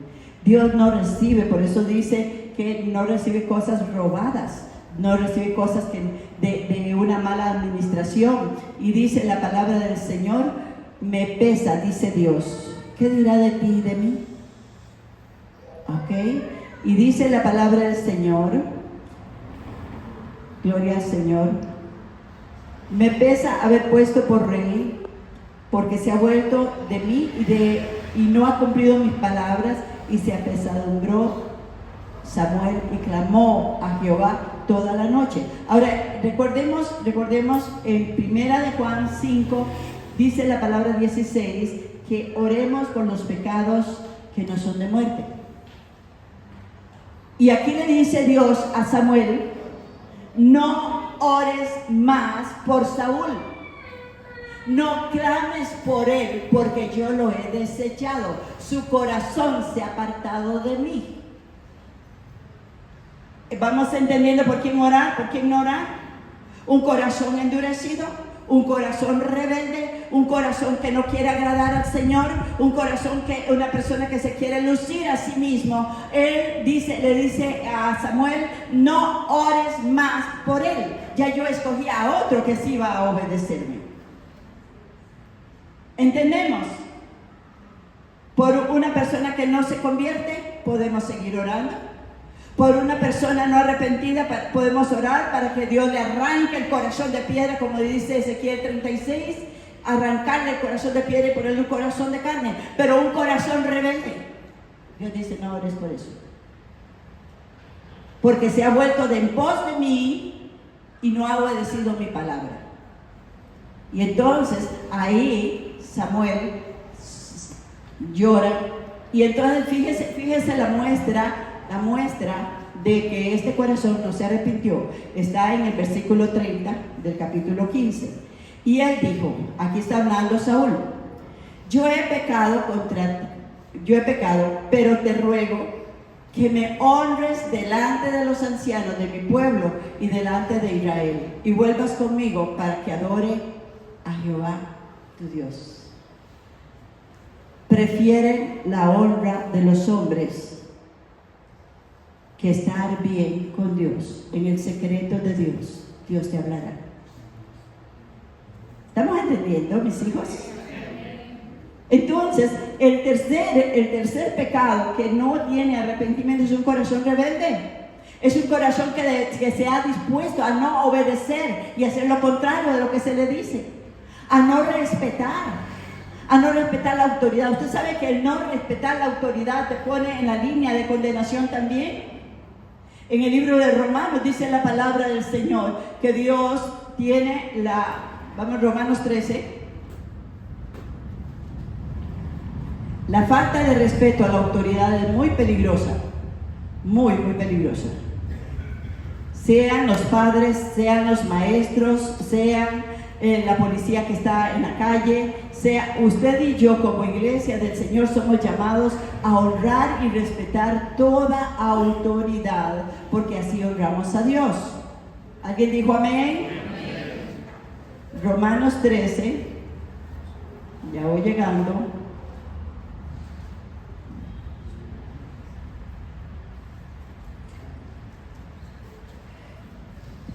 Dios no recibe, por eso dice que no recibe cosas robadas, no recibe cosas de una mala administración. Y dice la palabra del Señor, me pesa, dice Dios. ¿Qué dirá de ti y de mí? ¿Ok? Y dice la palabra del Señor, gloria al Señor, me pesa haber puesto por rey, porque se ha vuelto de mí y no ha cumplido mis palabras, y se apesadumbró Samuel y clamó a Jehová toda la noche. Ahora, recordemos en 1 de Juan 5, dice la palabra 16, que oremos por los pecados que no son de muerte. Y aquí le dice Dios a Samuel, no ores más por Saúl, no clames por él, porque yo lo he desechado, su corazón se ha apartado de mí. ¿Vamos entendiendo por quién orar? ¿Por quién no orar? Un corazón endurecido, un corazón rebelde, un corazón que no quiere agradar al Señor, una persona que se quiere lucir a sí mismo. Le dice a Samuel, no ores más por él. Ya yo escogí a otro que sí iba a obedecerme. ¿Entendemos? Por una persona que no se convierte, podemos seguir orando. Por una persona no arrepentida, podemos orar para que Dios le arranque el corazón de piedra, como dice Ezequiel 36, arrancarle el corazón de piedra y ponerle un corazón de carne. Pero un corazón rebelde, Dios dice, no ores por eso, porque se ha vuelto de en pos de mí y no ha obedecido mi palabra. Y entonces ahí Samuel llora, y entonces fíjese la muestra de que este corazón no se arrepintió. Está en el versículo 30 del capítulo 15. Y él dijo, aquí está hablando Saúl, yo he pecado, pero te ruego que me honres delante de los ancianos de mi pueblo y delante de Israel, y vuelvas conmigo para que adore a Jehová tu Dios. Prefieren la honra de los hombres que estar bien con Dios. En el secreto de Dios, Dios te hablará. ¿Estamos entendiendo, mis hijos? Entonces, el tercer pecado que no tiene arrepentimiento es un corazón rebelde. Es un corazón que se ha dispuesto a no obedecer y hacer lo contrario de lo que se le dice. A no respetar la autoridad. Usted sabe que el no respetar la autoridad te pone en la línea de condenación también. En el libro de Romanos dice la palabra del Señor que Dios tiene Romanos 13, la falta de respeto a la autoridad es muy peligrosa, muy, muy peligrosa. Sean los padres, sean los maestros, sean la policía que está en la calle, sea usted y yo como iglesia del Señor somos llamados a honrar y respetar toda autoridad, porque así honramos a Dios. ¿Alguien dijo amén? Romanos 13, ya voy llegando.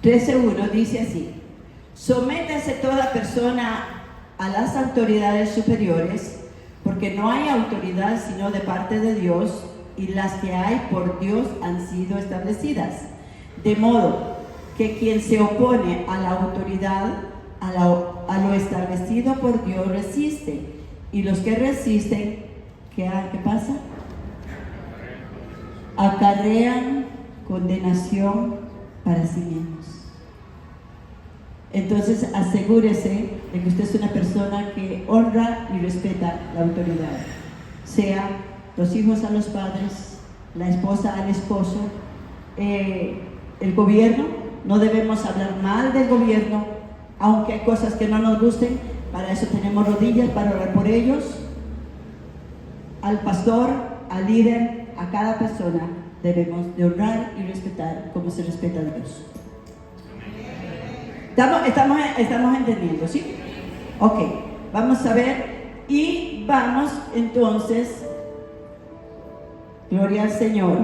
(13:1) dice así: sométase toda persona a las autoridades superiores, porque no hay autoridad sino de parte de Dios, y las que hay por Dios han sido establecidas. De modo que quien se opone a la autoridad, a lo establecido por Dios, resiste, y los que resisten, ¿qué pasa? Acarrean condenación para sí mismos. Entonces asegúrese de que usted es una persona que honra y respeta la autoridad, sea los hijos a los padres, la esposa al esposo, el gobierno. No debemos hablar mal del gobierno, aunque hay cosas que no nos gusten. Para eso tenemos rodillas para orar por ellos. Al pastor, al líder, a cada persona debemos de honrar y respetar como se respeta a Dios. Estamos entendiendo, ¿sí? Ok, vamos a ver y vamos entonces, gloria al Señor.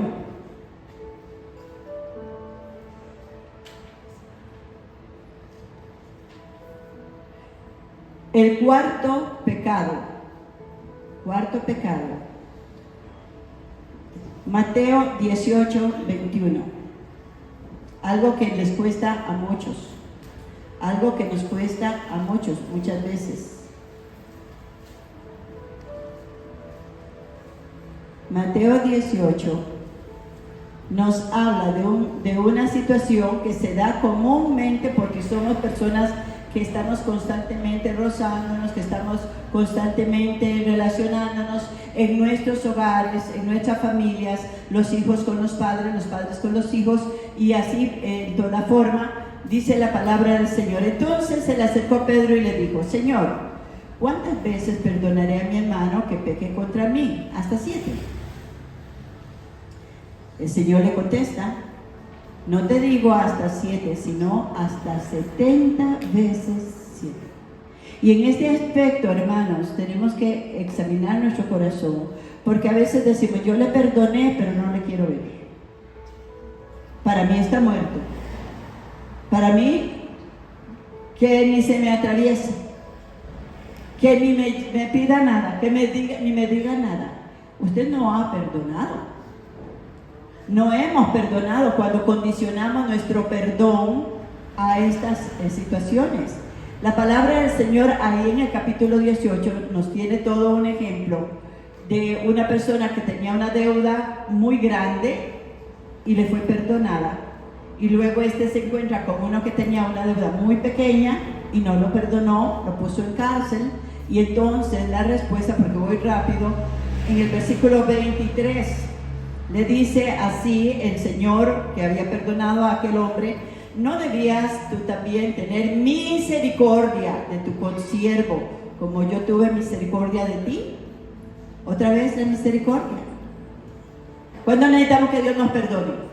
El cuarto pecado, Mateo 18:21, algo que les cuesta a muchos. Algo que nos cuesta a muchos muchas veces. Mateo 18 nos habla de una situación que se da comúnmente porque somos personas que estamos constantemente rozándonos, que estamos constantemente relacionándonos en nuestros hogares, en nuestras familias, los hijos con los padres con los hijos, y así en toda forma. Dice la palabra del Señor: entonces se le acercó Pedro y le dijo: Señor, ¿cuántas veces perdonaré a mi hermano que peque contra mí? ¿Hasta 7? El Señor le contesta: no te digo hasta 7, sino hasta 70 veces 7. Y en este aspecto, hermanos, tenemos que examinar nuestro corazón, porque a veces decimos: yo le perdoné, pero no le quiero ver. Para mí está muerto. Para mí, que ni se me atraviese, que ni me pida nada, que ni me diga nada. Usted no ha perdonado. No hemos perdonado cuando condicionamos nuestro perdón a estas situaciones. La palabra del Señor ahí en el capítulo 18 nos tiene todo un ejemplo de una persona que tenía una deuda muy grande y le fue perdonada. Y luego se encuentra con uno que tenía una deuda muy pequeña y no lo perdonó, lo puso en cárcel. Y entonces la respuesta, porque voy rápido, en el versículo 23 le dice así el Señor, que había perdonado a aquel hombre: ¿no debías tú también tener misericordia de tu consiervo, como yo tuve misericordia de ti? Otra vez la misericordia. ¿Cuándo necesitamos que Dios nos perdone?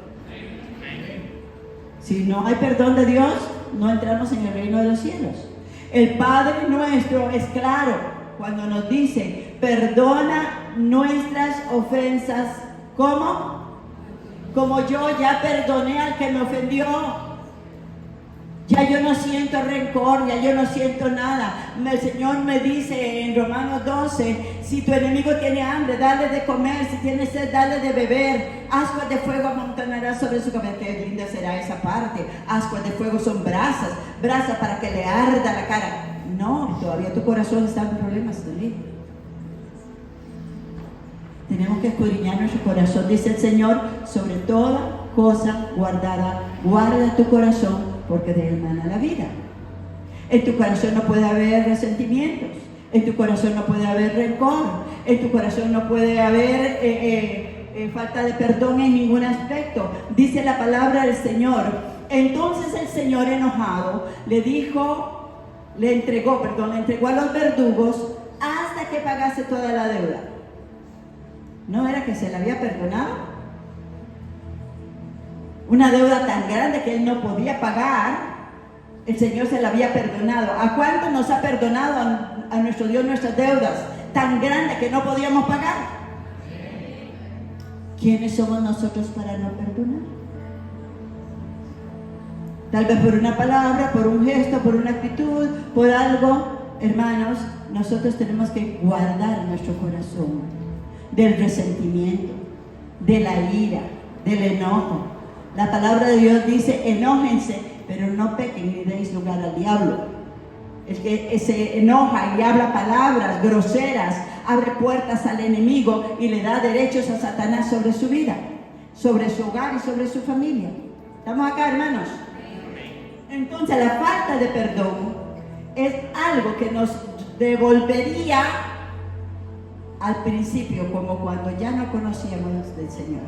Si no hay perdón de Dios, no entramos en el reino de los cielos. El Padre nuestro es claro cuando nos dice: perdona nuestras ofensas. ¿Cómo? Como yo ya perdoné al que me ofendió. Ya yo no siento rencor, ya yo no siento nada. El Señor me dice en Romanos 12: si tu enemigo tiene hambre, dale de comer; si tiene sed, dale de beber. Ascuas de fuego amontonará sobre su cabeza. Qué linda será esa parte. Ascuas de fuego son brasas para que le arda la cara. No, todavía tu corazón está en problemas también. Tenemos que escudriñar nuestro corazón, dice el Señor, sobre toda cosa guardada guarda tu corazón, porque de él mana la vida. En tu corazón no puede haber resentimientos, en tu corazón no puede haber rencor, en tu corazón no puede haber falta de perdón en ningún aspecto. Dice la palabra del Señor. Entonces el Señor, enojado, le entregó a los verdugos hasta que pagase toda la deuda. ¿No era que se la había perdonado? Una deuda tan grande que él no podía pagar, el Señor se la había perdonado. ¿A cuánto nos ha perdonado a nuestro Dios nuestras deudas tan grandes que no podíamos pagar? ¿Quiénes somos nosotros para no perdonar? Tal vez por una palabra, por un gesto, por una actitud, por algo. Hermanos, nosotros tenemos que guardar nuestro corazón del resentimiento, de la ira, del enojo. La palabra de Dios dice: enójense, pero no pequen ni deis lugar al diablo. El que se enoja y habla palabras groseras abre puertas al enemigo y le da derechos a Satanás sobre su vida, sobre su hogar y sobre su familia. ¿Estamos acá, hermanos? Entonces la falta de perdón es algo que nos devolvería al principio, como cuando ya no conocíamos del Señor.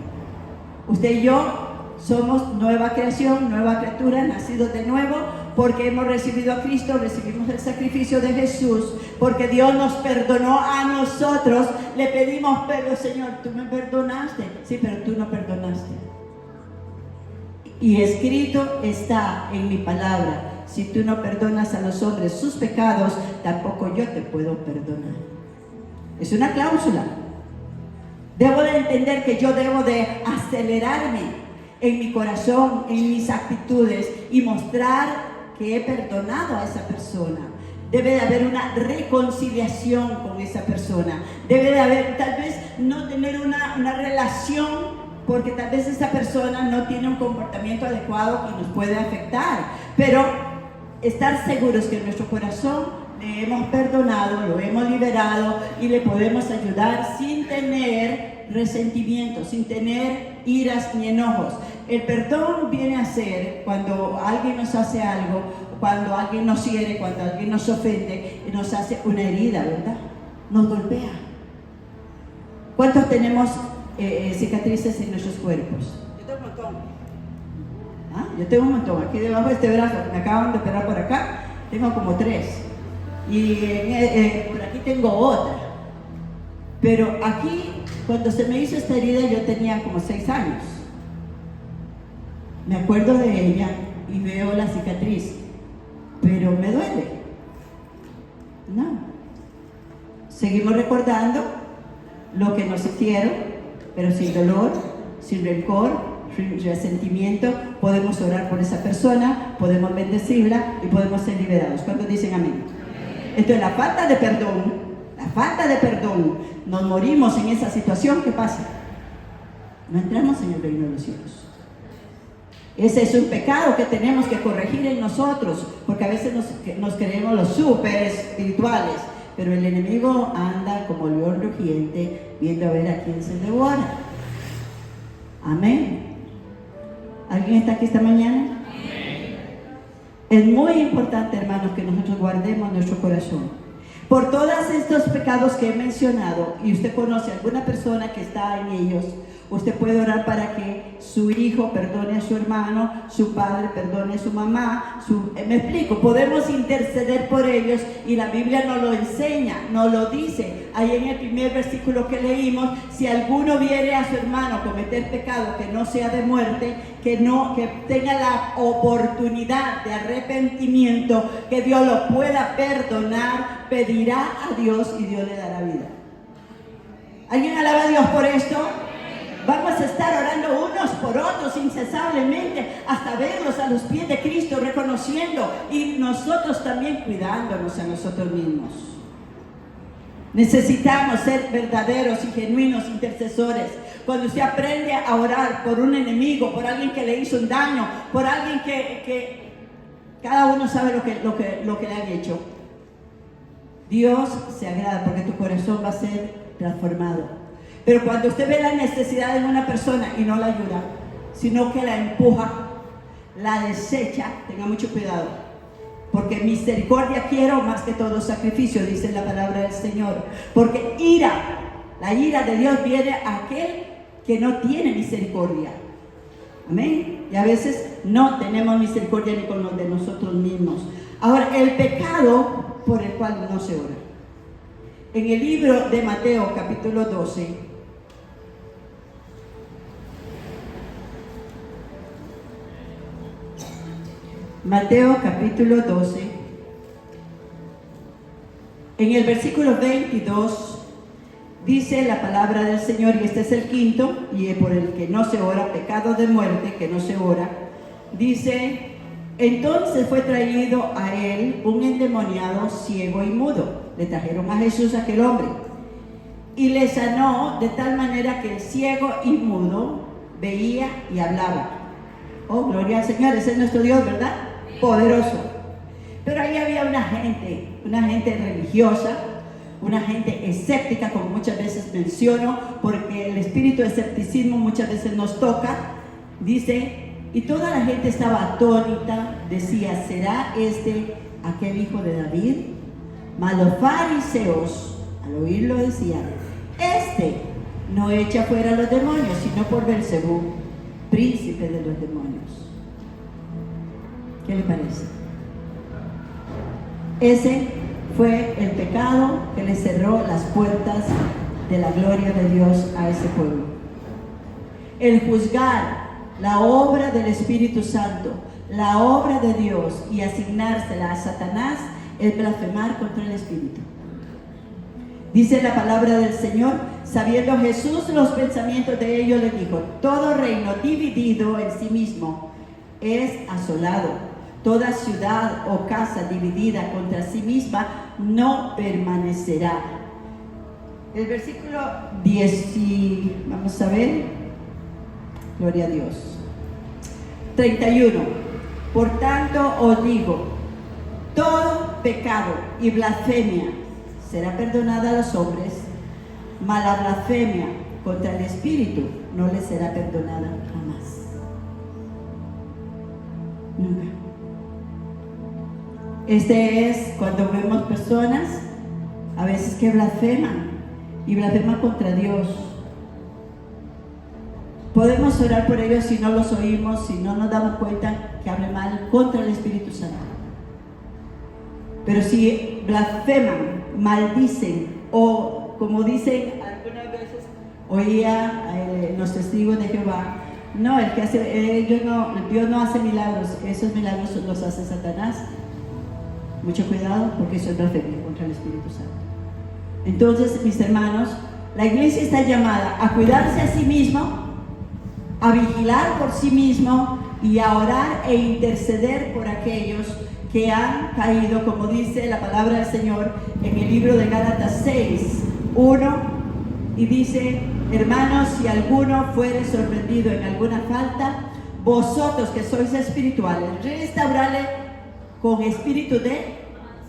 Usted y yo somos nueva creación, nueva criatura, nacidos de nuevo, porque hemos recibido a Cristo, recibimos el sacrificio de Jesús, porque Dios nos perdonó a nosotros. Le pedimos, pero Señor, tú me perdonaste. Sí, pero tú no perdonaste. Y escrito está en mi palabra: si tú no perdonas a los hombres sus pecados, tampoco yo te puedo perdonar. Es una cláusula. Debo de entender que yo debo de acelerarme en mi corazón, en mis actitudes, y mostrar que he perdonado a esa persona. Debe de haber una reconciliación con esa persona. Debe de haber, tal vez no tener una relación, porque tal vez esa persona no tiene un comportamiento adecuado que nos puede afectar, pero estar seguros que en nuestro corazón le hemos perdonado, lo hemos liberado y le podemos ayudar sin tener resentimiento, sin tener iras ni enojos. El perdón viene a ser cuando alguien nos hace algo, cuando alguien nos hiere, cuando alguien nos ofende, y nos hace una herida, ¿verdad? Nos golpea. ¿Cuántos tenemos cicatrices en nuestros cuerpos? Yo tengo un montón. ¿Ah? Yo tengo un montón. Aquí debajo de este brazo, me acaban de operar por acá, tengo como 3. Y por aquí tengo otra. Pero aquí, cuando se me hizo esta herida, yo tenía como 6 años. Me acuerdo de ella y veo la cicatriz, pero me duele. No. Seguimos recordando lo que nos hicieron, pero sin dolor, sin rencor, sin resentimiento. Podemos orar por esa persona, podemos bendecirla y podemos ser liberados. ¿Cuántos dicen amén? Entonces la falta de perdón, nos morimos en esa situación. ¿Qué pasa? No entramos en el reino de los cielos. Ese es un pecado que tenemos que corregir en nosotros, porque a veces nos creemos los súper espirituales, pero el enemigo anda como león rugiente, viendo a ver a quién se devora. Amén. ¿Alguien está aquí esta mañana? Amén. Es muy importante, hermanos, que nosotros guardemos nuestro corazón por todos estos pecados que he mencionado. Y usted conoce a alguna persona que está en ellos. Usted puede orar para que su hijo perdone a su hermano, su padre perdone a su mamá. Me explico, podemos interceder por ellos y la Biblia nos lo enseña, nos lo dice. Ahí en el primer versículo que leímos: si alguno viere a su hermano cometer pecado que no sea de muerte, que tenga la oportunidad de arrepentimiento, que Dios lo pueda perdonar, pedirá a Dios y Dios le dará vida. ¿Alguien alaba a Dios por esto? Vamos a estar orando unos por otros incesablemente hasta verlos a los pies de Cristo, reconociendo, y nosotros también cuidándonos a nosotros mismos. Necesitamos ser verdaderos y genuinos intercesores. Cuando usted aprende a orar por un enemigo, por alguien que le hizo un daño, por alguien que cada uno sabe lo que le han hecho, Dios se agrada porque tu corazón va a ser transformado. Pero cuando usted ve la necesidad de una persona y no la ayuda, sino que la empuja, la desecha. Tenga mucho cuidado, porque misericordia quiero más que todo sacrificio, dice la palabra del Señor. Porque la ira de Dios viene a aquel que no tiene misericordia. Amén. Y a veces no tenemos misericordia ni con los de nosotros mismos. Ahora, el pecado por el cual no se ora. En el libro de Mateo, capítulo 12, Mateo capítulo 12, en el versículo 22, dice la palabra del Señor, y este es el quinto, y por el que no se ora, pecado de muerte, que no se ora. Dice: entonces fue traído a él un endemoniado ciego y mudo. Le trajeron a Jesús aquel hombre, y le sanó de tal manera que el ciego y mudo veía y hablaba. Oh, gloria al Señor, ese es nuestro Dios, ¿verdad? Poderoso. Pero ahí había una gente religiosa, una gente escéptica, como muchas veces menciono, porque el espíritu de escepticismo muchas veces nos toca. Dice, y toda la gente estaba atónita, decía: ¿será este aquel hijo de David? Mas los fariseos, al oírlo, decían: este no echa fuera a los demonios, sino por Beelzebú, príncipe de los demonios. ¿Qué le parece? Ese fue el pecado que le cerró las puertas de la gloria de Dios a ese pueblo. El juzgar la obra del Espíritu Santo, la obra de Dios, y asignársela a Satanás es blasfemar contra el Espíritu. Dice la palabra del Señor: sabiendo Jesús los pensamientos de ellos, les dijo: todo reino dividido en sí mismo es asolado. Toda ciudad o casa dividida contra sí misma no permanecerá. El versículo 10, vamos a ver, gloria a Dios. 31. Por tanto os digo, todo pecado y blasfemia será perdonada a los hombres, mas la blasfemia contra el Espíritu no les será perdonada jamás. Nunca. Este es cuando vemos personas a veces que blasfeman, y blasfeman contra Dios. Podemos orar por ellos si no los oímos, si no nos damos cuenta que hable mal contra el Espíritu Santo. Pero si blasfeman, maldicen, o como dicen algunas veces, oía los testigos de Jehová: no, el que hace, Dios no hace milagros, esos milagros los hace Satanás. Mucho cuidado, porque eso es blasfemia contra el Espíritu Santo. Entonces, mis hermanos, la iglesia está llamada a cuidarse a sí mismo, a vigilar por sí mismo y a orar e interceder por aquellos que han caído, como dice la palabra del Señor en el libro de Gálatas 6:1, y dice: hermanos, si alguno fuere sorprendido en alguna falta, vosotros que sois espirituales, restaurarle con espíritu de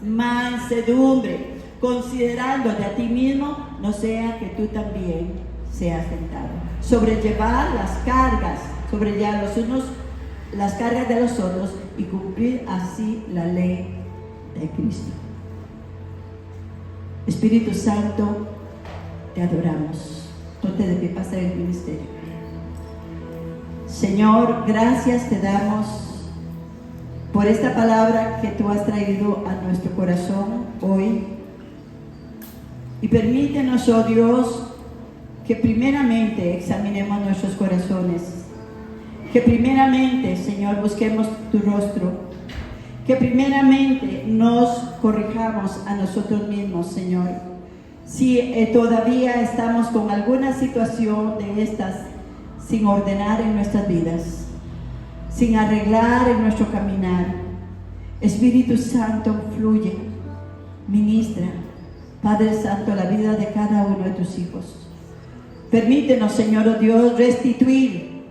mansedumbre, considerándote a ti mismo, no sea que tú también seas tentado. Sobrellevar las cargas, las cargas de los otros, y cumplir así la ley de Cristo. Espíritu Santo, te adoramos. Ponte de pie, pasa el ministerio. Señor, gracias te damos por esta palabra que tú has traído a nuestro corazón hoy. Y permítenos, oh Dios, que primeramente examinemos nuestros corazones, que primeramente, Señor, busquemos tu rostro, que primeramente nos corrijamos a nosotros mismos, Señor. Si todavía estamos con alguna situación de estas sin ordenar en nuestras vidas, sin arreglar en nuestro caminar, Espíritu Santo, fluye, ministra, Padre Santo, la vida de cada uno de tus hijos. Permítenos, Señor, oh Dios, restituir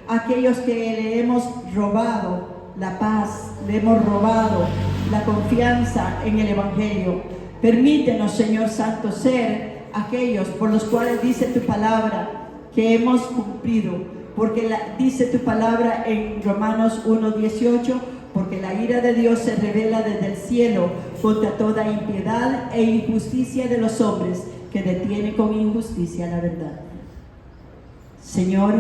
a aquellos que le hemos robado la paz, le hemos robado la confianza en el Evangelio. Permítenos, Señor Santo, ser aquellos por los cuales dice tu palabra que hemos cumplido porque dice tu palabra en Romanos 1:18, porque la ira de Dios se revela desde el cielo contra toda impiedad e injusticia de los hombres, que detiene con injusticia la verdad. Señor,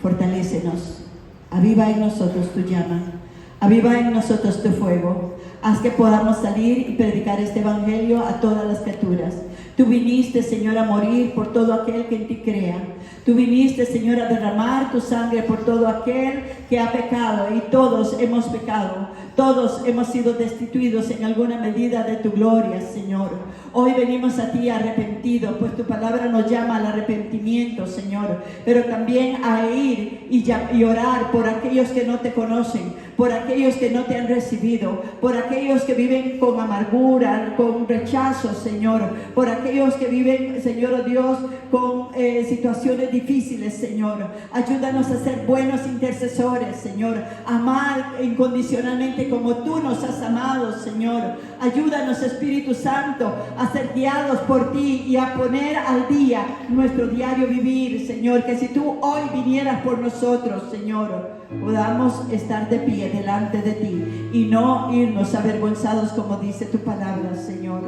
fortalécenos, aviva en nosotros tu llama, aviva en nosotros tu fuego, haz que podamos salir y predicar este evangelio a todas las criaturas. Tú viniste, Señor, a morir por todo aquel que en ti crea. Tú viniste, Señor, a derramar tu sangre por todo aquel que ha pecado, y todos hemos pecado. Todos hemos sido destituidos en alguna medida de tu gloria, Señor. Hoy venimos a ti arrepentidos, pues tu palabra nos llama al arrepentimiento, Señor, pero también a ir y orar por aquellos que no te conocen, por aquellos que no te han recibido, por aquellos que viven con amargura, con rechazo, Señor, por aquellos que viven, Señor, oh Dios, con situaciones difíciles, Señor. Ayúdanos a ser buenos intercesores, Señor, amar incondicionalmente como tú nos has amado, Señor. Ayúdanos, Espíritu Santo, a ser guiados por ti y a poner al día nuestro diario vivir, Señor. Que si tú hoy vinieras por nosotros, Señor, podamos estar de pie delante de ti y no irnos avergonzados, como dice tu palabra, Señor.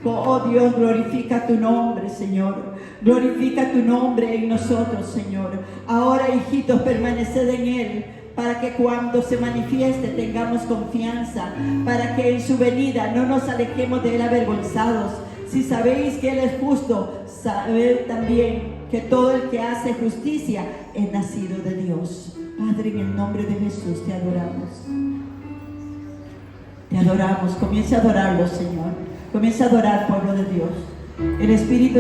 Oh Dios, glorifica tu nombre, Señor. Glorifica tu nombre en nosotros, Señor. Ahora, hijitos, permaneced en Él, para que cuando se manifieste tengamos confianza, para que en su venida no nos alejemos de Él avergonzados. Si sabéis que Él es justo, sabed también que todo el que hace justicia es nacido de Dios. Padre, en el nombre de Jesús te adoramos. Te adoramos. Comienza a adorarlo, Señor. Comienza a adorar, pueblo de Dios. El Espíritu